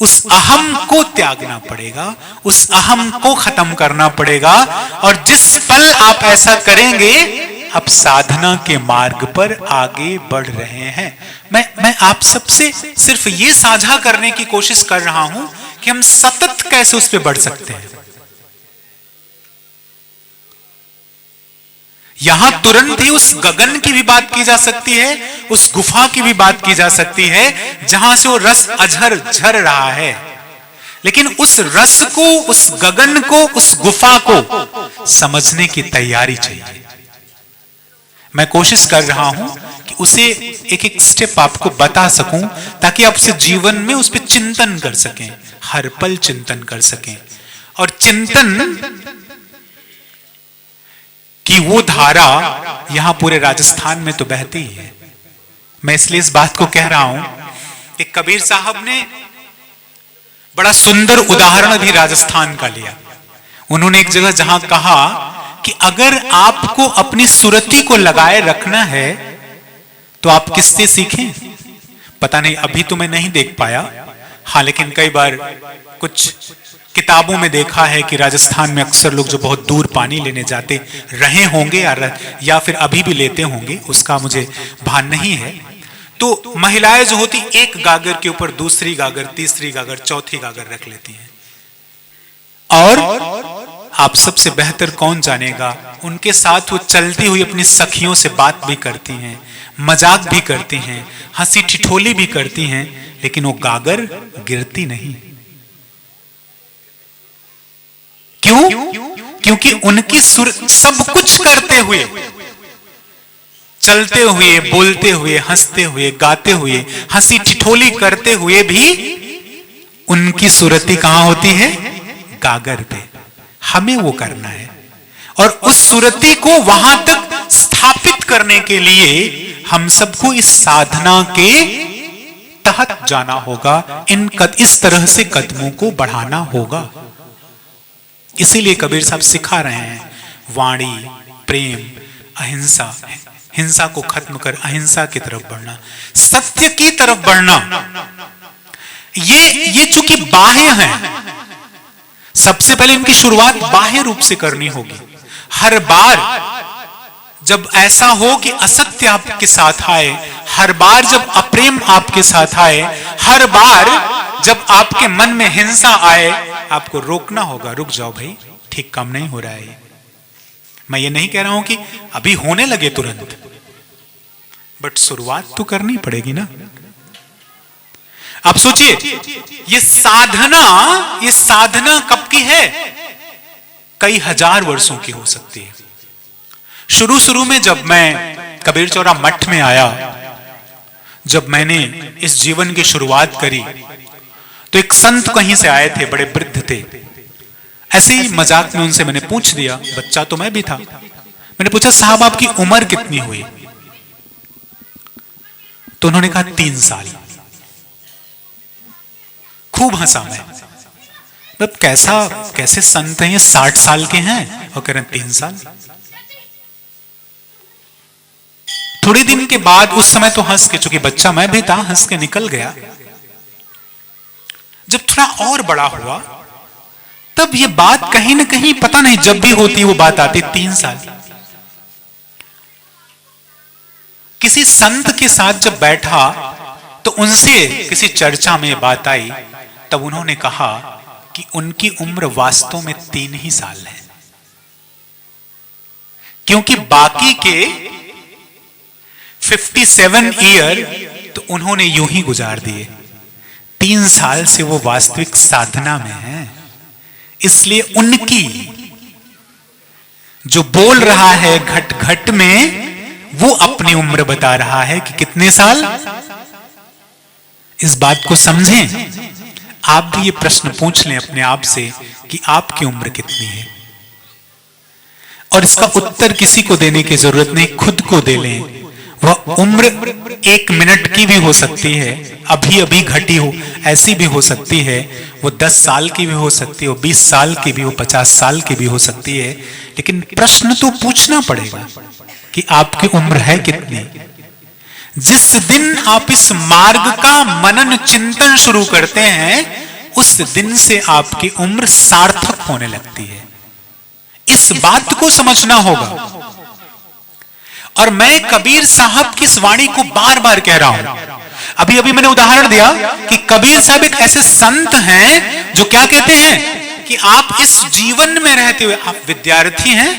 उस अहम को त्यागना पड़ेगा, उस अहम को खत्म करना पड़ेगा। और जिस पल आप ऐसा करेंगे, आप साधना के मार्ग पर आगे बढ़ रहे हैं। मैं आप सबसे सिर्फ ये साझा करने की कोशिश कर रहा हूं कि हम सतत कैसे उस पर बढ़ सकते हैं। यहां तुरंत ही उस गगन की भी बात की जा सकती है, उस गुफा की भी बात की जा सकती है जहां से वो रस अझर झर रहा है। लेकिन उस रस को, उस गगन को, उस गुफा को समझने की तैयारी चाहिए। मैं कोशिश कर रहा हूं कि उसे एक एक स्टेप आपको बता सकूं, ताकि आप उसे जीवन में उस पर चिंतन कर सकें, हर पल चिंतन कर सकें। और चिंतन कि वो धारा यहां पूरे राजस्थान में तो बहती ही है। मैं इसलिए इस बात को कह रहा हूं, एक कबीर साहब ने बड़ा सुंदर उदाहरण भी राजस्थान का लिया। उन्होंने एक जगह जहां कहा कि अगर आपको अपनी सुरती को लगाए रखना है तो आप किससे सीखें? पता नहीं, अभी तो मैं नहीं देख पाया, हाँ, लेकिन कई बार कुछ किताबों में देखा है कि राजस्थान में अक्सर लोग जो बहुत दूर पानी लेने जाते रहे होंगे या फिर अभी भी लेते होंगे, उसका मुझे भान नहीं है। तो महिलाएं जो होती, एक गागर के ऊपर दूसरी गागर, तीसरी गागर, चौथी गागर रख लेती हैं। और आप सबसे बेहतर कौन जानेगा, उनके साथ वो चलती हुई अपनी सखियों से बात भी करती हैं, मजाक भी करती हैं, हंसी ठिठोली भी करती हैं, लेकिन वो गागर गिरती नहीं। क्यों? क्योंकि उनकी सुर सब कुछ करते हुए, चलते हुए, बोलते हुए, हंसते हुए, गाते हुए, हंसी ठिठोली करते हुए भी उनकी सुरती कहां होती है? गागर पे। हमें वो करना है, और उस सुरती को वहां तक स्थापित करने के लिए हम सबको इस साधना के तहत जाना होगा, इस तरह से कदमों को बढ़ाना होगा। इसीलिए कबीर साहब सिखा रहे हैं, वाणी, प्रेम, अहिंसा, हिंसा को खत्म कर अहिंसा की तरफ बढ़ना, सत्य की तरफ बढ़ना। ये चूंकि बाह्य हैं, सबसे पहले इनकी शुरुआत बाह्य रूप से करनी होगी। हर बार जब ऐसा हो कि असत्य आपके साथ आए, हर बार जब अप्रेम आपके साथ आए, हर बार जब आपके मन में हिंसा आए, आपको रोकना होगा, रुक जाओ भाई, ठीक काम नहीं हो रहा है। मैं ये नहीं कह रहा हूं कि अभी होने लगे तुरंत, बट शुरुआत तो करनी पड़ेगी ना। आप सोचिए, ये साधना कब की है? कई हजार वर्षों की हो सकती है। शुरू में जब मैं कबीर चौरा मठ में आया, जब मैंने इस जीवन की शुरुआत करी, तो एक संत कहीं से आए थे, बड़े वृद्ध थे। ऐसे ही मजाक में उनसे मैंने पूछ दिया, बच्चा तो मैं भी था, मैंने पूछा, साहब आपकी उम्र कितनी हुई? तो उन्होंने कहा 3 साल। खूब हंसा मैं, मतलब कैसे संत हैं, ये 60 साल के हैं और कह रहे हैं 3 साल। थोड़े दिन के बाद, उस समय तो हंस के, चूंकि बच्चा मैं भी था, हंस के निकल गया। जब थोड़ा और बड़ा हुआ, तब ये बात कहीं ना कहीं, पता नहीं, जब भी होती वो बात आती 3 साल। किसी संत के साथ जब बैठा तो उनसे किसी चर्चा में बात आई, तब उन्होंने कहा कि उनकी उम्र वास्तव में 3 ही साल है, क्योंकि बाकी के 57 ईयर तो उन्होंने यूं ही गुजार दिए। 3 साल से वो वास्तविक साधना में है। इसलिए उनकी जो बोल रहा है घट घट में, वो अपनी उम्र बता रहा है कि कितने साल। इस बात को समझें। आप भी ये प्रश्न पूछ लें अपने आप से कि आपकी उम्र कितनी है, और इसका उत्तर किसी को देने की जरूरत नहीं, खुद को दे लें। वह उम्र 1 मिनट की भी हो सकती है, अभी अभी घटी हो, ऐसी भी हो सकती है। वो 10 साल की भी हो सकती है, वो 20 साल की भी हो, 50 साल की भी हो सकती है। लेकिन प्रश्न तो पूछना पड़ेगा कि आपकी उम्र है कितनी। जिस दिन आप इस मार्ग का मनन चिंतन शुरू करते हैं, उस दिन से आपकी उम्र सार्थक होने लगती है। इस बात को समझना होगा। और मैं कबीर साहब की इस वाणी को बार बार कह रहा हूं। अभी अभी मैंने उदाहरण दिया कि कबीर साहब एक ऐसे संत हैं जो क्या कहते हैं कि आप इस जीवन में रहते हुए, आप विद्यार्थी हैं,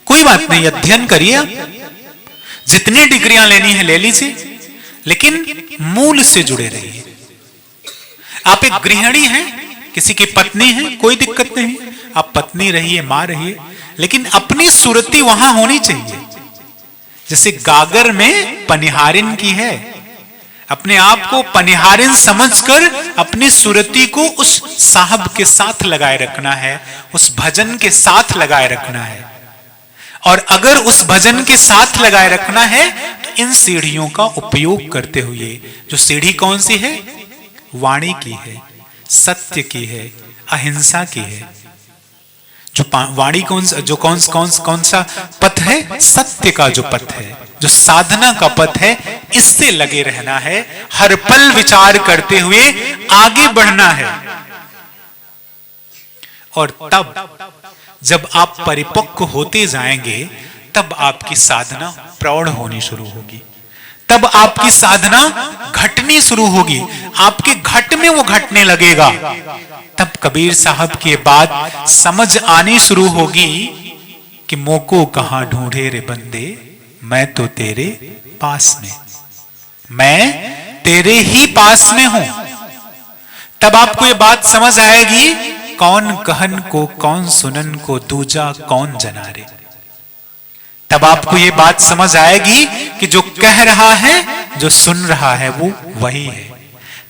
कोई बात नहीं, अध्ययन करिए, आप जितनी डिग्रियां लेनी है ले लीजिए, लेकिन मूल से जुड़े रहिए। आप एक गृहिणी हैं, किसी की पत्नी है, कोई दिक्कत नहीं, आप पत्नी रहिए, मां रहिए, लेकिन अपनी सुरती वहां होनी चाहिए। जैसे गागर में पनिहारिन की है, अपने आप को पनिहारिन समझकर अपनी सुरती को उस साहब के साथ लगाए रखना है, उस भजन के साथ लगाए रखना है। और अगर उस भजन के साथ लगाए रखना है तो इन सीढ़ियों का उपयोग करते हुए, जो सीढ़ी कौन सी है? वाणी की है, सत्य की है, अहिंसा की है। जो वाणी कौन सा पथ है? सत्य का जो पथ है, जो साधना का पथ है, इससे लगे रहना है, हर पल विचार करते हुए आगे बढ़ना है। और तब जब आप परिपक्व होते जाएंगे, तब आपकी साधना प्रौढ़ होनी शुरू होगी, तब आपकी साधना घटनी शुरू होगी, आपके घट में वो घटने लगेगा। तब कबीर साहब की बात समझ आनी शुरू होगी कि मोको कहां ढूंढे रे बंदे, मैं तो तेरे पास में, मैं तेरे ही पास में हूं। तब आपको ये बात समझ आएगी, कौन कहन को कौन सुनन को, दूजा कौन जनारे। तब आपको ये बात समझ आएगी कि जो कह रहा है, जो सुन रहा है, वो वही है।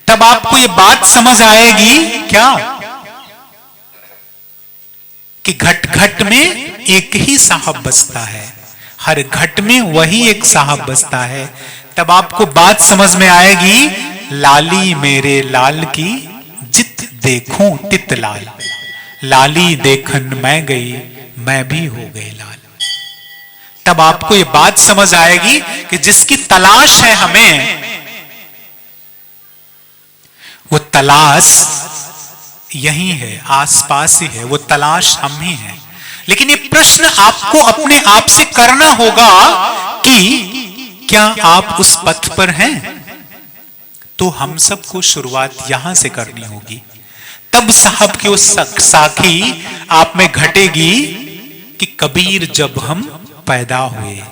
तब आपको ये बात समझ आएगी क्या कि घट घट में एक ही साहब बसता है, हर घट में वही एक साहब बसता है। तब आपको बात समझ में आएगी, लाली मेरे लाल की जित देखूं तित लाल, लाली देखन मैं गई, मैं भी हो गई लाल। तब आपको ये बात समझ आएगी कि जिसकी तलाश है हमें, वो तलाश यही है, आसपास ही है, वो तलाश हम ही है। लेकिन ये प्रश्न आपको अपने आप से करना होगा कि क्या आप उस पथ पर हैं? तो हम सबको शुरुआत यहां से करनी होगी। तब साहब की वो साखी आप में घटेगी कि कबीर जब हम पैदा हुए,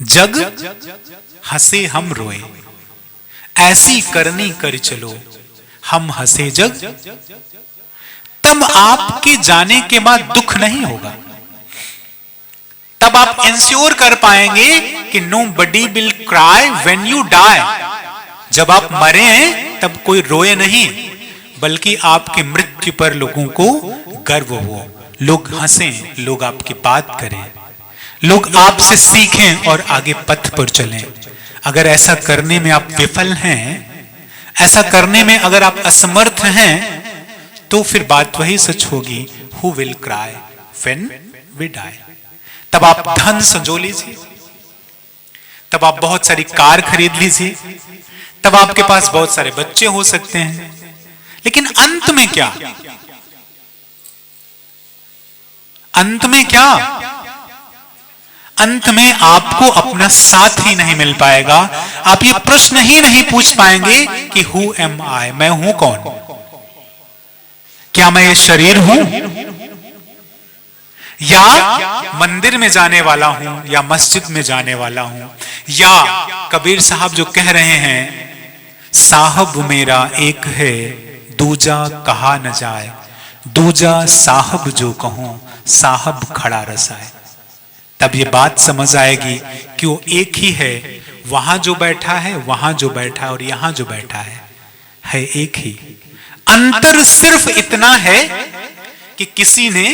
जग हंसे हम रोए, ऐसी करनी कर चलो हम हंसे जग। तब आपके जाने के बाद दुख नहीं होगा। तब आप इंश्योर कर पाएंगे कि nobody will cry when you die. जब आप मरे तब कोई रोए नहीं, बल्कि आपकी मृत्यु पर लोगों को गर्व हो, लोग हंसें, लोग आपकी बात करें, लोग आपसे सीखें और आगे पथ पर चलें। अगर ऐसा करने में आप विफल हैं, ऐसा करने में अगर आप असमर्थ हैं, तो फिर बात वही सच होगी, who will cry when we die. तब आप धन संजो लीजिए, तब आप बहुत सारी कार खरीद लीजिए, तब आपके पास बहुत सारे बच्चे हो सकते हैं, लेकिन अंत में क्या? अंत में क्या? अंत में आपको अपना साथ ही नहीं मिल पाएगा। आप ये प्रश्न ही नहीं पूछ पाएंगे कि हु एम आई, मैं हूं कौन? क्या मैं ये शरीर हूं, या मंदिर में जाने वाला हूं, या मस्जिद में जाने वाला हूं, या कबीर साहब जो कह रहे हैं, साहब मेरा एक है दूजा कहा न जाए, दूजा साहब जो कहूं साहब खड़ा रसाए। तब ये बात समझ आएगी कि वो एक ही है, वहां जो बैठा है, वहां जो बैठा है और यहां जो बैठा है एक ही। अंतर सिर्फ इतना है कि किसी ने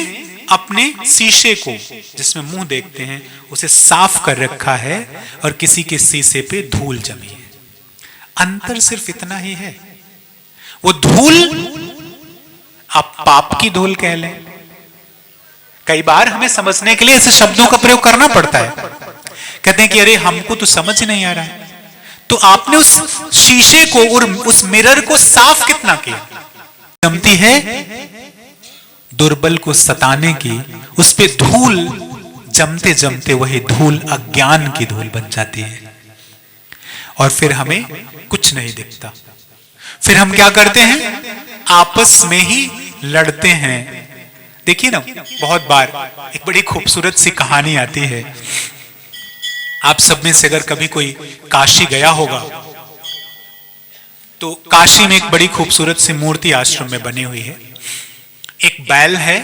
अपने शीशे को, जिसमें मुंह देखते हैं, उसे साफ कर रखा है और किसी के शीशे पे धूल जमी है। अंतर सिर्फ इतना ही है। वो धूल आप पाप की धूल कह लें। कई बार हमें समझने के लिए ऐसे शब्दों का प्रयोग करना पड़ता है। कहते हैं कि अरे हमको तो समझ नहीं आ रहा है। तो आपने उस शीशे को और उस मिरर को साफ कितना किया? जमती है दुर्बल को सताने की, उस पे धूल जमते जमते वही धूल अज्ञान की धूल बन जाती है और फिर हमें कुछ नहीं दिखता। फिर हम क्या करते हैं? आपस में ही लड़ते हैं। देखिए ना, बहुत बार एक बड़ी खूबसूरत सी कहानी आती है। आप सब में से अगर कभी कोई काशी गया होगा तो काशी में एक बड़ी खूबसूरत सी मूर्ति आश्रम में बनी हुई है। एक बैल है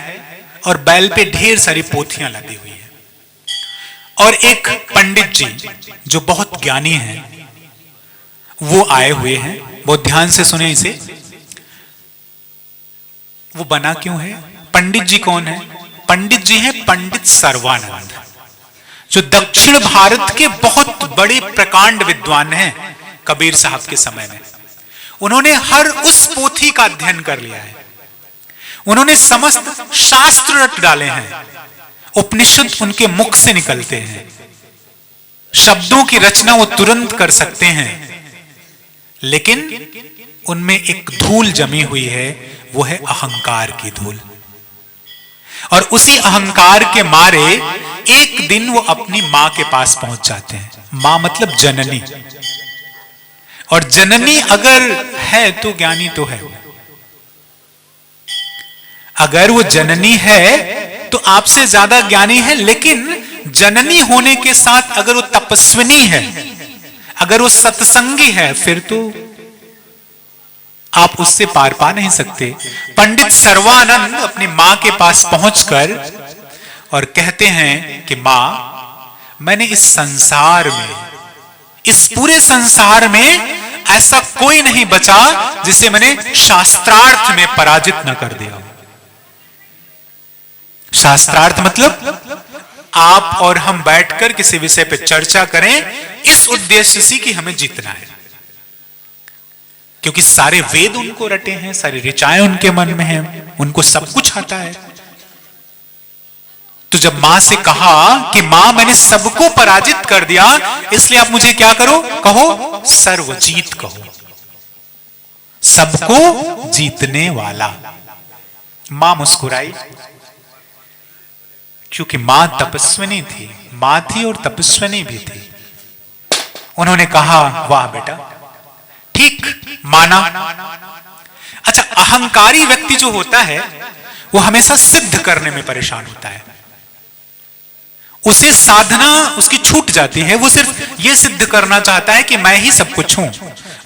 और बैल पे ढेर सारी पोथियां लदी हुई है और एक पंडित जी जो बहुत ज्ञानी हैं वो आए हुए हैं। बहुत ध्यान से सुने इसे। वो बना क्यों है? पंडित जी कौन है? पंडित जी हैं पंडित सर्वानंद, जो दक्षिण भारत के बहुत बड़े प्रकांड विद्वान हैं। कबीर साहब के समय में उन्होंने हर उस पोथी का अध्ययन कर लिया है। उन्होंने समस्त शास्त्र रट डाले हैं। उपनिषद उनके मुख से निकलते हैं। शब्दों की रचना वो तुरंत कर सकते हैं, लेकिन उनमें एक धूल जमी हुई है, वो है अहंकार की धूल। और उसी अहंकार के मारे एक दिन वो अपनी मां के पास पहुंच जाते हैं। मां मतलब जननी। और जननी अगर है तो ज्ञानी तो है। अगर वो जननी है तो आपसे ज्यादा ज्ञानी है, लेकिन जननी होने के साथ अगर वो तपस्विनी है, अगर वो सत्संगी है, फिर तो आप उससे पार पा नहीं सकते। पंडित सर्वानंद अपनी मां के पास पहुंचकर और कहते हैं कि मां, मैंने इस संसार में, इस पूरे संसार में ऐसा कोई नहीं बचा जिसे मैंने शास्त्रार्थ में पराजित न कर दिया। शास्त्रार्थ मतलब आप और हम बैठकर किसी विषय पे चर्चा करें इस उद्देश्य से कि हमें जीतना है, क्योंकि सारे वेद उनको रटे हैं, सारी ऋचाएं उनके मन में हैं, उनको सब कुछ आता है। तो जब मां से कहा कि मां, मैंने सबको पराजित कर दिया, इसलिए आप मुझे क्या करो? कहो सर्वजीत कहो, सबको जीतने वाला। मां मुस्कुराई, क्योंकि मां तपस्विनी थी, मां थी और तपस्विनी भी थी। उन्होंने कहा, वाह बेटा, ठीक माना। अच्छा, अहंकारी व्यक्ति जो होता है वो हमेशा सिद्ध करने में परेशान होता है। उसे साधना उसकी छूट जाती है। वो सिर्फ ये सिद्ध करना चाहता है कि मैं ही सब कुछ हूं,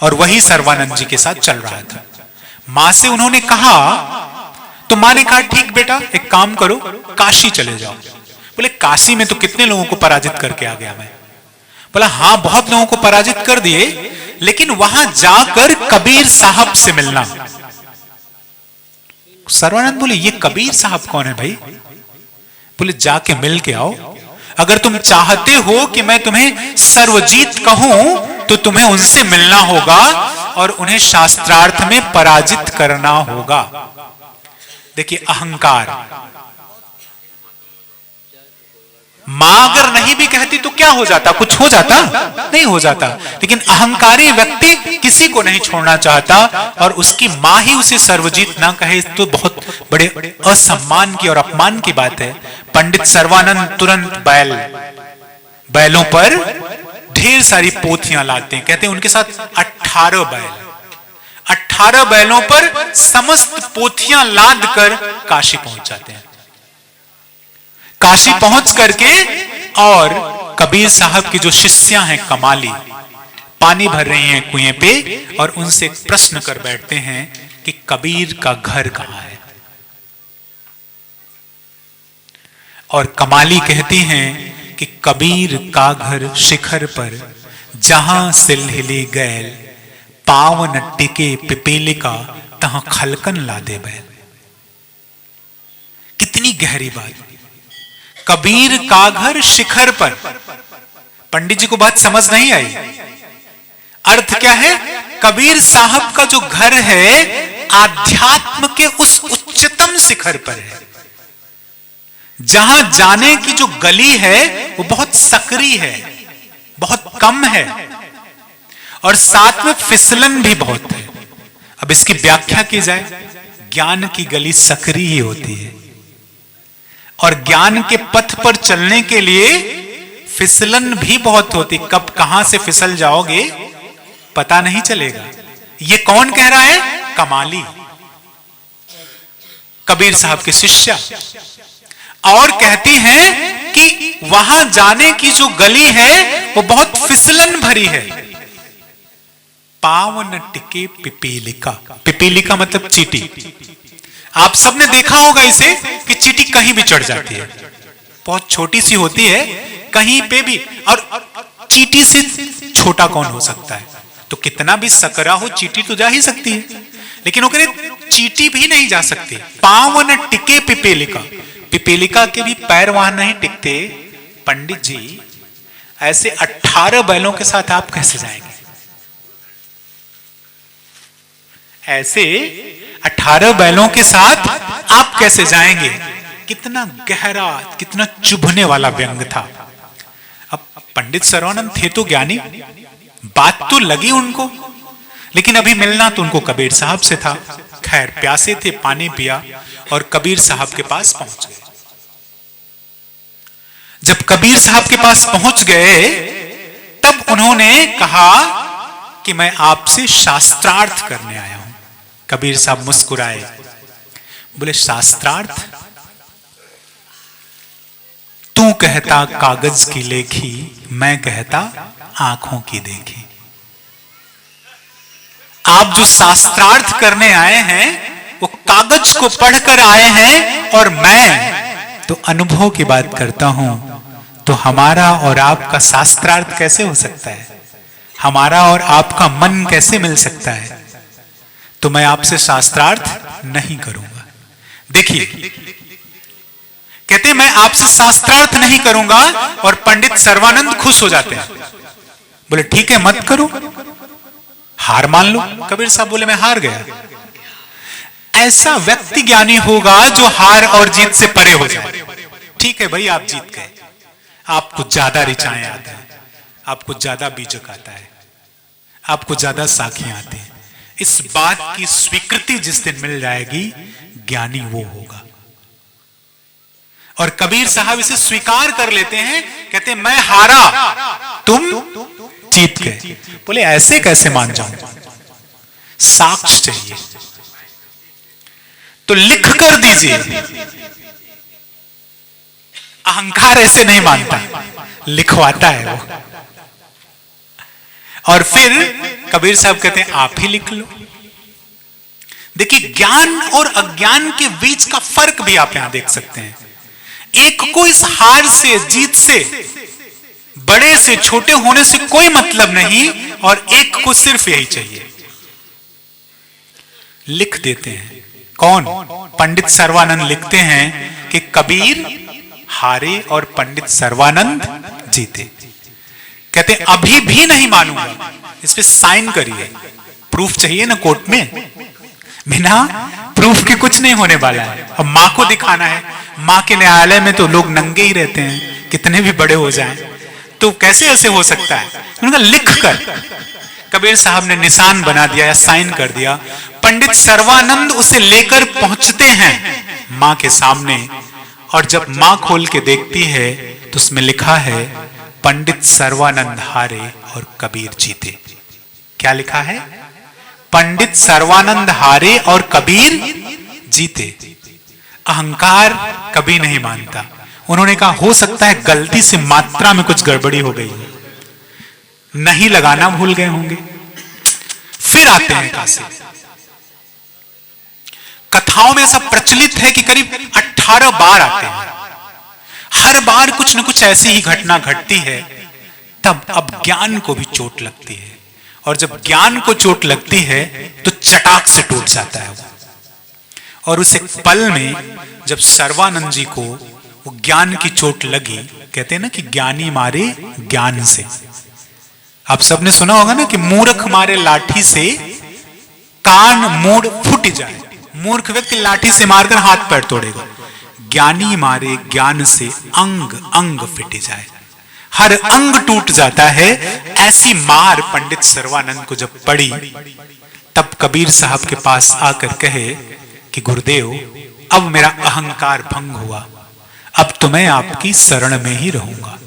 और वही सर्वानंद जी के साथ चल रहा था। मां से उन्होंने कहा, तो मां ने कहा, ठीक बेटा, एक काम करो, काशी चले जाओ। बोले, काशी में तो कितने लोगों को पराजित करके आ गया मैं। बोला, हां, बहुत लोगों को पराजित कर दिए, लेकिन वहां जाकर कबीर साहब से मिलना। सर्वानंद बोले, ये कबीर साहब कौन है भाई? बोले, जाके मिल के आओ। अगर तुम चाहते हो कि मैं तुम्हें सर्वजीत कहूं तो तुम्हें उनसे मिलना होगा और उन्हें शास्त्रार्थ में पराजित करना होगा। देखिए, अहंकार। मां अगर नहीं भी कहती तो क्या हो जाता? कुछ हो जाता? नहीं हो जाता। लेकिन अहंकारी व्यक्ति किसी को नहीं छोड़ना चाहता, और उसकी मां ही उसे सर्वजीत ना कहे तो बहुत बड़े असम्मान की और अपमान की बात है। पंडित सर्वानंद तुरंत बैलों पर ढेर सारी पोथियां लाते हैं। कहते हैं उनके साथ 18 बैल, 18 बैलों पर समस्त पोथियां लाद कर काशी पहुंच जाते हैं। काशी पहुंच करके और कबीर साहब की जो शिष्यां हैं कमाली, पानी भर रही हैं कुएं पे, और उनसे एक प्रश्न कर बैठते हैं कि कबीर का घर कहां है। और कमाली कहती हैं कि कबीर का घर शिखर पर, जहां सिलहिली गैल, पावन टिके पिपीलिका, तहां खलकन लादे बैल। कितनी गहरी बात। कबीर का घर शिखर पर। पंडित जी को बात समझ नहीं आई। अर्थ क्या है? कबीर साहब का जो घर है आध्यात्म के उस उच्चतम शिखर पर है, जहां जाने की जो गली है वो बहुत सकरी है, बहुत कम है, और साथ में फिसलन भी बहुत है। अब इसकी व्याख्या की जाए, ज्ञान की गली सकरी ही होती है, और ज्ञान के पथ पर चलने के लिए फिसलन भी बहुत होती। कब कहां से फिसल जाओगे पता नहीं चलेगा। ये कौन कह रहा है? कमाली, कबीर साहब के शिष्या। और कहती हैं कि वहां जाने की जो गली है वो बहुत फिसलन भरी है। पावन टिके पिपीलिका, पिपीलिका मतलब चींटी। आप सबने देखा होगा इसे कि चींटी कहीं भी चढ़ जाती है, बहुत छोटी सी होती है कहीं पे भी। और चींटी से छोटा कौन हो सकता है? तो कितना भी सकरा हो चींटी तो जा ही सकती है, लेकिन वो कह रहे चींटी भी नहीं जा सकती। पावन टिके पिपीलिका, पिपीलिका के भी पैर वहां नहीं टिकते। पंडित जी, ऐसे 18 बैलों के साथ आप कैसे जाएंगे? ऐसे 18 बैलों के साथ आप कैसे जाएंगे? कितना गहरा, कितना चुभने वाला व्यंग था। अब पंडित सर्वानंद थे तो ज्ञानी, बात तो लगी उनको, लेकिन अभी मिलना तो उनको कबीर साहब से था। खैर, प्यासे थे, पानी पिया और कबीर साहब के पास पहुंच गए। जब कबीर साहब के पास पहुंच गए तब उन्होंने कहा कि मैं आपसे शास्त्रार्थ करने आया हूं। कबीर साहब मुस्कुराए, बोले शास्त्रार्थ? तू कहता कागज की लेखी, मैं कहता आंखों की देखी। आप जो शास्त्रार्थ करने आए हैं वो कागज को पढ़कर आए हैं, और मैं तो अनुभव की बात करता हूं। तो हमारा और आपका शास्त्रार्थ कैसे हो सकता है? हमारा और आपका मन कैसे मिल सकता है? तो मैं आपसे शास्त्रार्थ नहीं करूंगा। देखिए, कहते मैं आपसे शास्त्रार्थ नहीं करूंगा, और पंडित सर्वानंद खुश हो जाते हैं। बोले ठीक है, मत करो, हार मान लो। कबीर साहब बोले मैं हार गया। ऐसा व्यक्ति ज्ञानी होगा जो हार और जीत से परे हो जाए। ठीक है भाई, आप जीत गए, आपको ज्यादा ऋचाएं आते हैं, आपको ज्यादा बीजक आता है, आपको ज्यादा साखियां आती हैं। इस बात की स्वीकृति जिस दिन मिल जाएगी, ज्ञानी वो होगा। और कबीर साहब इसे स्वीकार कर लेते हैं, कहते मैं हारा, तुम जीत गए। बोले ऐसे कैसे मान जाऊं? साक्ष्य चाहिए तो लिख कर दीजिए। अहंकार ऐसे नहीं मानता, लिखवाता है वो। और फिर कबीर साहब कहते हैं आप ही लिख लो। देखिए, ज्ञान और अज्ञान के बीच का फर्क भी आप यहां देख सकते हैं। एक को इस हार से, जीत से, बड़े से छोटे होने से कोई मतलब नहीं, और एक को सिर्फ यही चाहिए। लिख देते हैं। कौन? पंडित सर्वानंद लिखते हैं कि कबीर हारे और पंडित सर्वानंद जीते। कहते अभी भी नहीं मानूंगा, इस पे साइन करिए। प्रूफ चाहिए ना कोर्ट में, बिना प्रूफ के कुछ नहीं होने वाला है। अब मां को दिखाना है, मां के न्यायालय में तो लोग नंगे ही रहते हैं, कितने भी बड़े हो जाएं, तो कैसे ऐसे हो सकता है? उन्होंने कहा लिख कर। कबीर साहब ने निशान बना दिया या साइन कर दिया। पंडित सर्वानंद उसे लेकर पहुंचते हैं मां के सामने, और जब मां खोल के देखती है तो उसमें लिखा है पंडित सर्वानंद हारे और कबीर जीते। क्या लिखा है? पंडित सर्वानंद हारे और कबीर जीते। अहंकार कभी नहीं मानता। उन्होंने कहा हो सकता है गलती से मात्रा में कुछ गड़बड़ी हो गई, नहीं लगाना भूल गए होंगे। फिर आते हैं काशी। कथाओं में ऐसा प्रचलित है कि करीब 18 बार आते हैं। हर बार कुछ न कुछ ऐसी ही घटना घटती है। तब अब ज्ञान को भी चोट लगती है, और जब ज्ञान को चोट लगती है तो चटाक से टूट जाता है वो। और उस एक पल में जब सर्वानंद जी को वो ज्ञान की चोट लगी, कहते हैं ना कि ज्ञानी मारे ज्ञान से। आप सबने सुना होगा ना कि मूर्ख मारे लाठी से कान मूड फूट जाए। मूर्ख व्यक्ति लाठी से मारकर हाथ पैर तोड़ेगा, ज्ञानी मारे ज्ञान से अंग अंग फिट जाए, हर अंग टूट जाता है। ऐसी मार पंडित सर्वानंद को जब पड़ी, तब कबीर साहब के पास आकर कहे कि गुरुदेव, अब मेरा अहंकार भंग हुआ, अब तो मैं आपकी शरण में ही रहूंगा।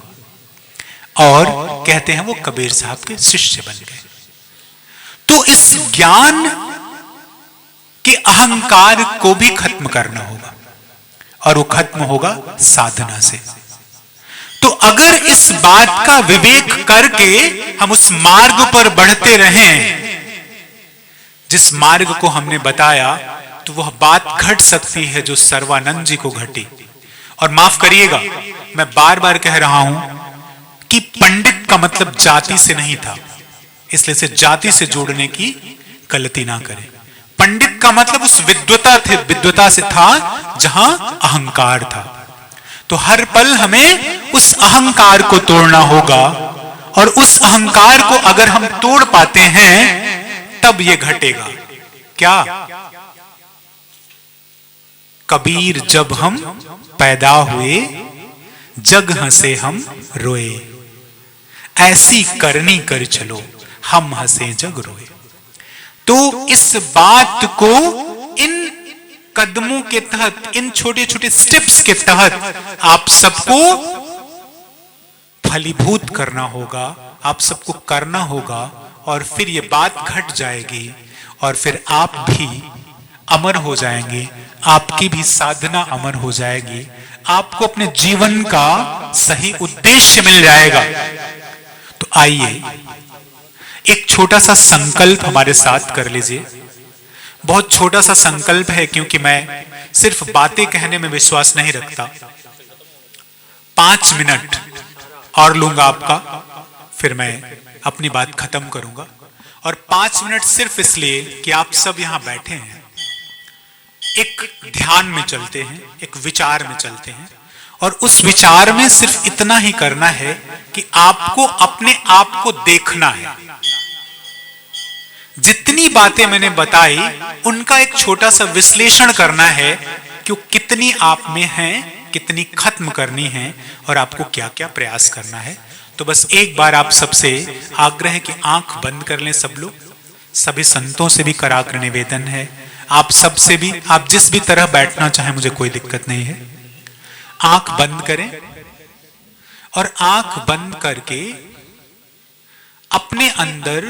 और कहते हैं वो कबीर साहब के शिष्य बन गए। तो इस ज्ञान के अहंकार को भी खत्म करना होगा, और वो खत्म होगा साधना से। तो अगर इस बात का विवेक करके हम उस मार्ग पर बढ़ते रहें जिस मार्ग को हमने बताया, तो वह बात घट सकती है जो सर्वानंद जी को घटी। और माफ करिएगा, मैं बार बार कह रहा हूं कि पंडित का मतलब जाति से नहीं था, इसलिए से जाति से जोड़ने की गलती ना करें। पंडित का मतलब उस विद्वता से था जहां अहंकार था। तो हर पल हमें उस अहंकार को तोड़ना होगा, और उस अहंकार को अगर हम तोड़ पाते हैं तब ये घटेगा। क्या? कबीर जब हम पैदा हुए, जग हंसे हम रोए, ऐसी करनी कर चलो, हम हंसे जग रोए। तो इस बात को इन कदमों के तहत, इन छोटे छोटे स्टेप्स के तहत आप सबको फलीभूत करना होगा, आप सबको करना होगा, और फिर ये बात घट जाएगी, और फिर आप भी अमर हो जाएंगे, आपकी भी साधना अमर हो जाएगी, आपको अपने जीवन का सही उद्देश्य मिल जाएगा। तो आइए एक छोटा सा संकल्प हमारे साथ कर लीजिए। बहुत छोटा सा संकल्प है, क्योंकि मैं सिर्फ बातें कहने में विश्वास नहीं रखता। 5 मिनट और लूंगा आपका, फिर मैं अपनी बात खत्म करूंगा। और 5 मिनट सिर्फ इसलिए कि आप सब यहां बैठे हैं, एक ध्यान में चलते हैं, एक विचार में चलते हैं, और उस विचार में सिर्फ इतना ही करना है कि आपको अपने आप को देखना है। जितनी बातें मैंने बताई उनका एक छोटा सा विश्लेषण करना है कि कितनी आप में हैं, कितनी खत्म करनी है, और आपको क्या क्या प्रयास करना है। तो बस एक बार आप सबसे आग्रह है कि आंख बंद कर लें सब लोग। सभी संतों से भी कराकर निवेदन है, आप सबसे भी, आप जिस भी तरह बैठना चाहें, मुझे कोई दिक्कत नहीं है। आंख बंद करें, और आंख बंद करके अपने अंदर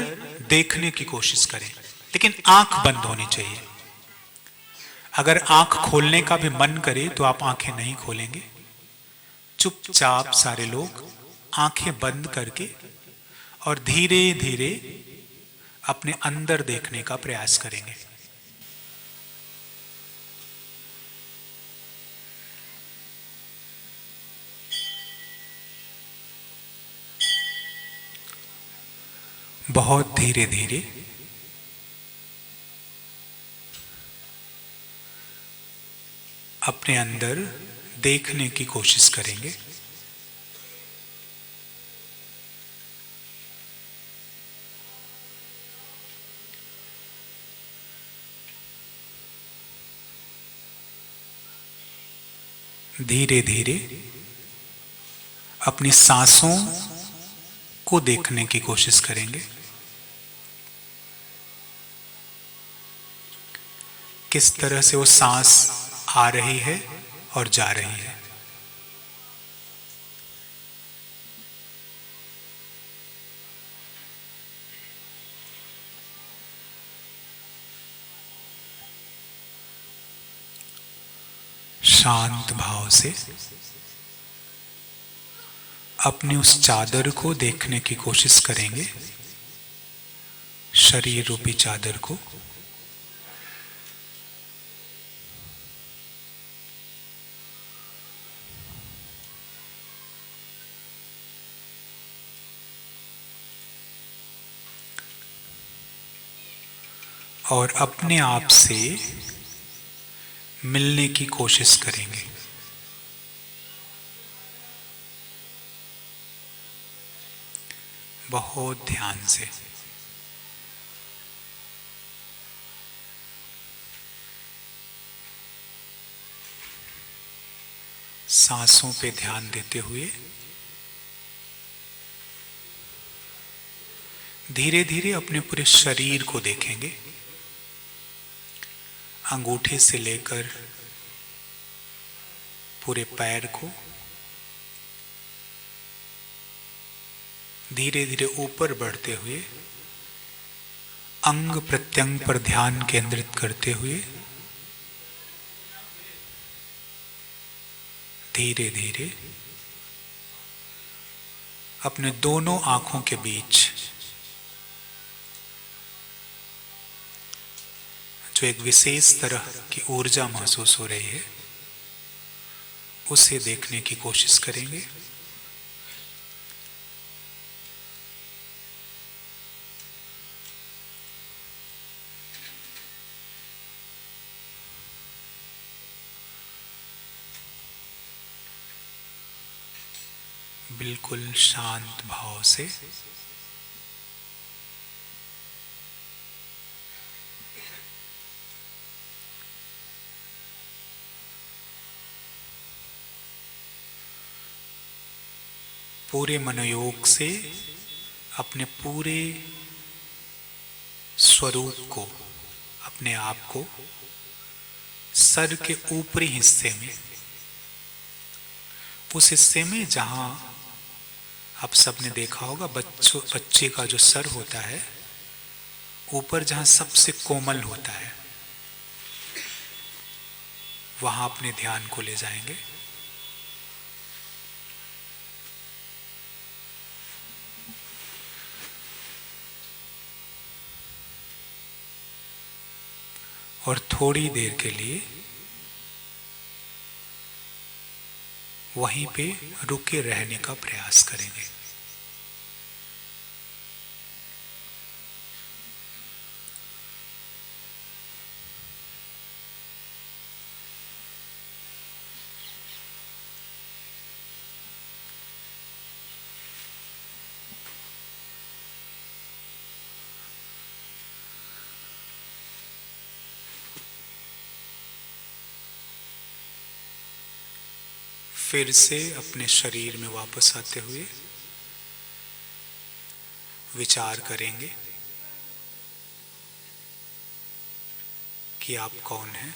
देखने की कोशिश करें, लेकिन आंख बंद होनी चाहिए। अगर आंख खोलने का भी मन करे तो आप आंखें नहीं खोलेंगे। चुपचाप सारे लोग आंखें बंद करके और धीरे धीरे अपने अंदर देखने का प्रयास करेंगे। बहुत धीरे धीरे अपने अंदर देखने की कोशिश करेंगे। धीरे धीरे अपनी सांसों को देखने की कोशिश करेंगे। किस तरह से वो सांस आ रही है और जा रही है। शांत भाव से अपनी उस चादर को देखने की कोशिश करेंगे, शरीर रूपी चादर को। और अपने आप से मिलने की कोशिश करेंगे। बहुत ध्यान से। सांसों पे ध्यान देते हुए धीरे धीरे अपने पूरे शरीर को देखेंगे, अंगूठे से लेकर पूरे पैर को धीरे धीरे ऊपर बढ़ते हुए अंग प्रत्यंग पर ध्यान केंद्रित करते हुए धीरे धीरे अपने दोनों आंखों के बीच जो एक विशेष तरह की ऊर्जा महसूस हो रही है उसे देखने की कोशिश करेंगे। बिल्कुल शांत भाव से पूरे मनोयोग से अपने पूरे स्वरूप को, अपने आप को सर के ऊपरी हिस्से में, उस हिस्से में जहां आप सबने देखा होगा बच्चे का जो सर होता है ऊपर जहां सबसे कोमल होता है, वहां अपने ध्यान को ले जाएंगे। और थोड़ी देर के लिए वहीं पे रुके रहने का प्रयास करेंगे। फिर से अपने शरीर में वापस आते हुए विचार करेंगे कि आप कौन हैं।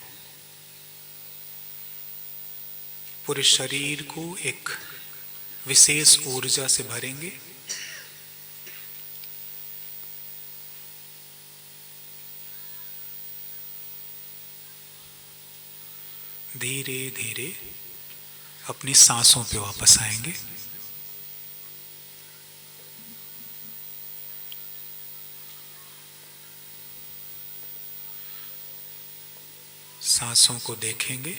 पूरे शरीर को एक विशेष ऊर्जा से भरेंगे। धीरे धीरे अपनी सांसों पे वापस आएंगे। सांसों को देखेंगे।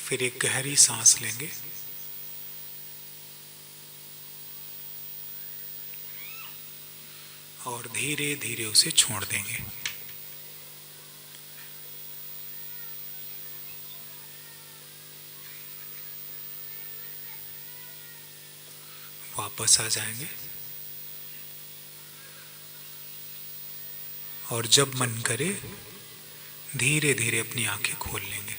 फिर एक गहरी सांस लेंगे। और धीरे धीरे उसे छोड़ देंगे। वापस आ जाएंगे और जब मन करे धीरे धीरे अपनी आंखें खोल लेंगे।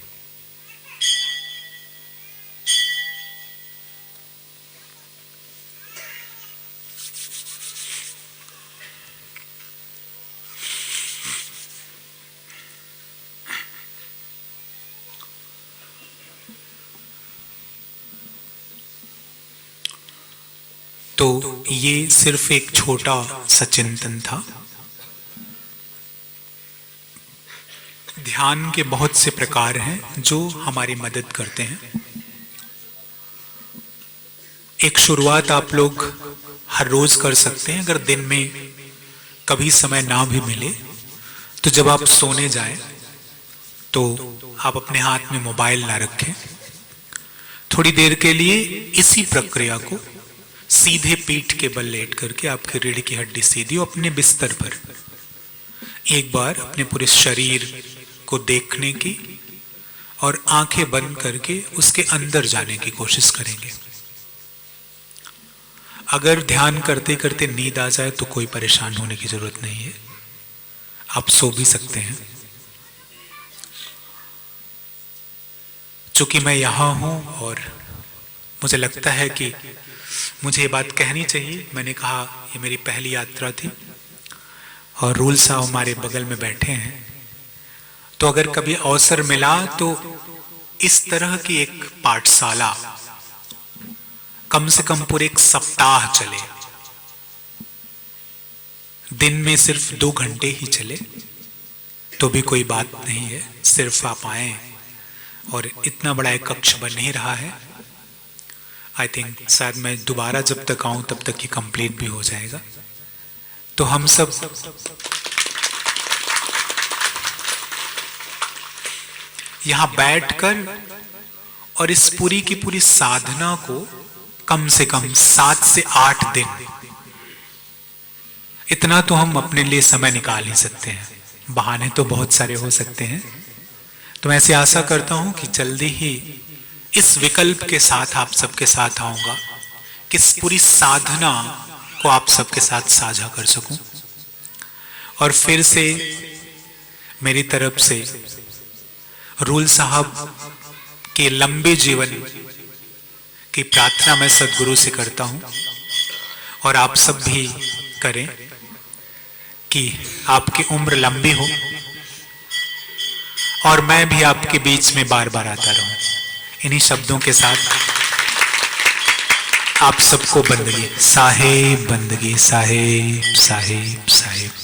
तो ये सिर्फ एक छोटा सा चिंतन था। ध्यान के बहुत से प्रकार हैं जो हमारी मदद करते हैं। एक शुरुआत आप लोग हर रोज कर सकते हैं। अगर दिन में कभी समय ना भी मिले तो जब आप सोने जाएं तो आप अपने हाथ में मोबाइल ना रखें। थोड़ी देर के लिए इसी प्रक्रिया को सीधे पीठ के बल लेट करके, आपकी रीढ़ की हड्डी सीधी, अपने बिस्तर पर एक बार अपने पूरे शरीर को देखने की और आंखें बंद करके उसके अंदर जाने की कोशिश करेंगे। अगर ध्यान करते करते नींद आ जाए तो कोई परेशान होने की जरूरत नहीं है, आप सो भी सकते हैं। चूंकि मैं यहां हूं और मुझे लगता है कि मुझे ये बात कहनी चाहिए, मैंने कहा ये मेरी पहली यात्रा थी और रूल साहब हमारे बगल में बैठे हैं, तो अगर कभी अवसर मिला तो इस तरह की एक पाठशाला कम से कम पूरे एक सप्ताह चले, दिन में सिर्फ 2 घंटे ही चले तो भी कोई बात नहीं है, सिर्फ आप आए और इतना बड़ा एक कक्ष बन ही रहा है। आई थिंक शायद मैं दोबारा जब तक आऊं तब तक ये कंप्लीट भी हो जाएगा। तो हम सब यहां बैठकर और इस पूरी की पूरी साधना को कम से कम 7 से 8 दिन, इतना तो हम अपने लिए समय निकाल ही सकते हैं। बहाने तो बहुत सारे हो सकते हैं, तो मैं ऐसी आशा करता हूं कि जल्दी ही इस विकल्प के साथ आप सबके साथ आऊंगा कि इस पूरी साधना को आप सबके साथ साझा कर सकूं। और फिर से मेरी तरफ से रूल साहब के लंबे जीवन की प्रार्थना मैं सद्गुरु से करता हूं और आप सब भी करें कि आपकी उम्र लंबी हो और मैं भी आपके बीच में बार बार आता रहूं। इन्हीं शब्दों के साथ आप सबको बंदगी, साहेब बंदगी, साहेब साहेब साहेब।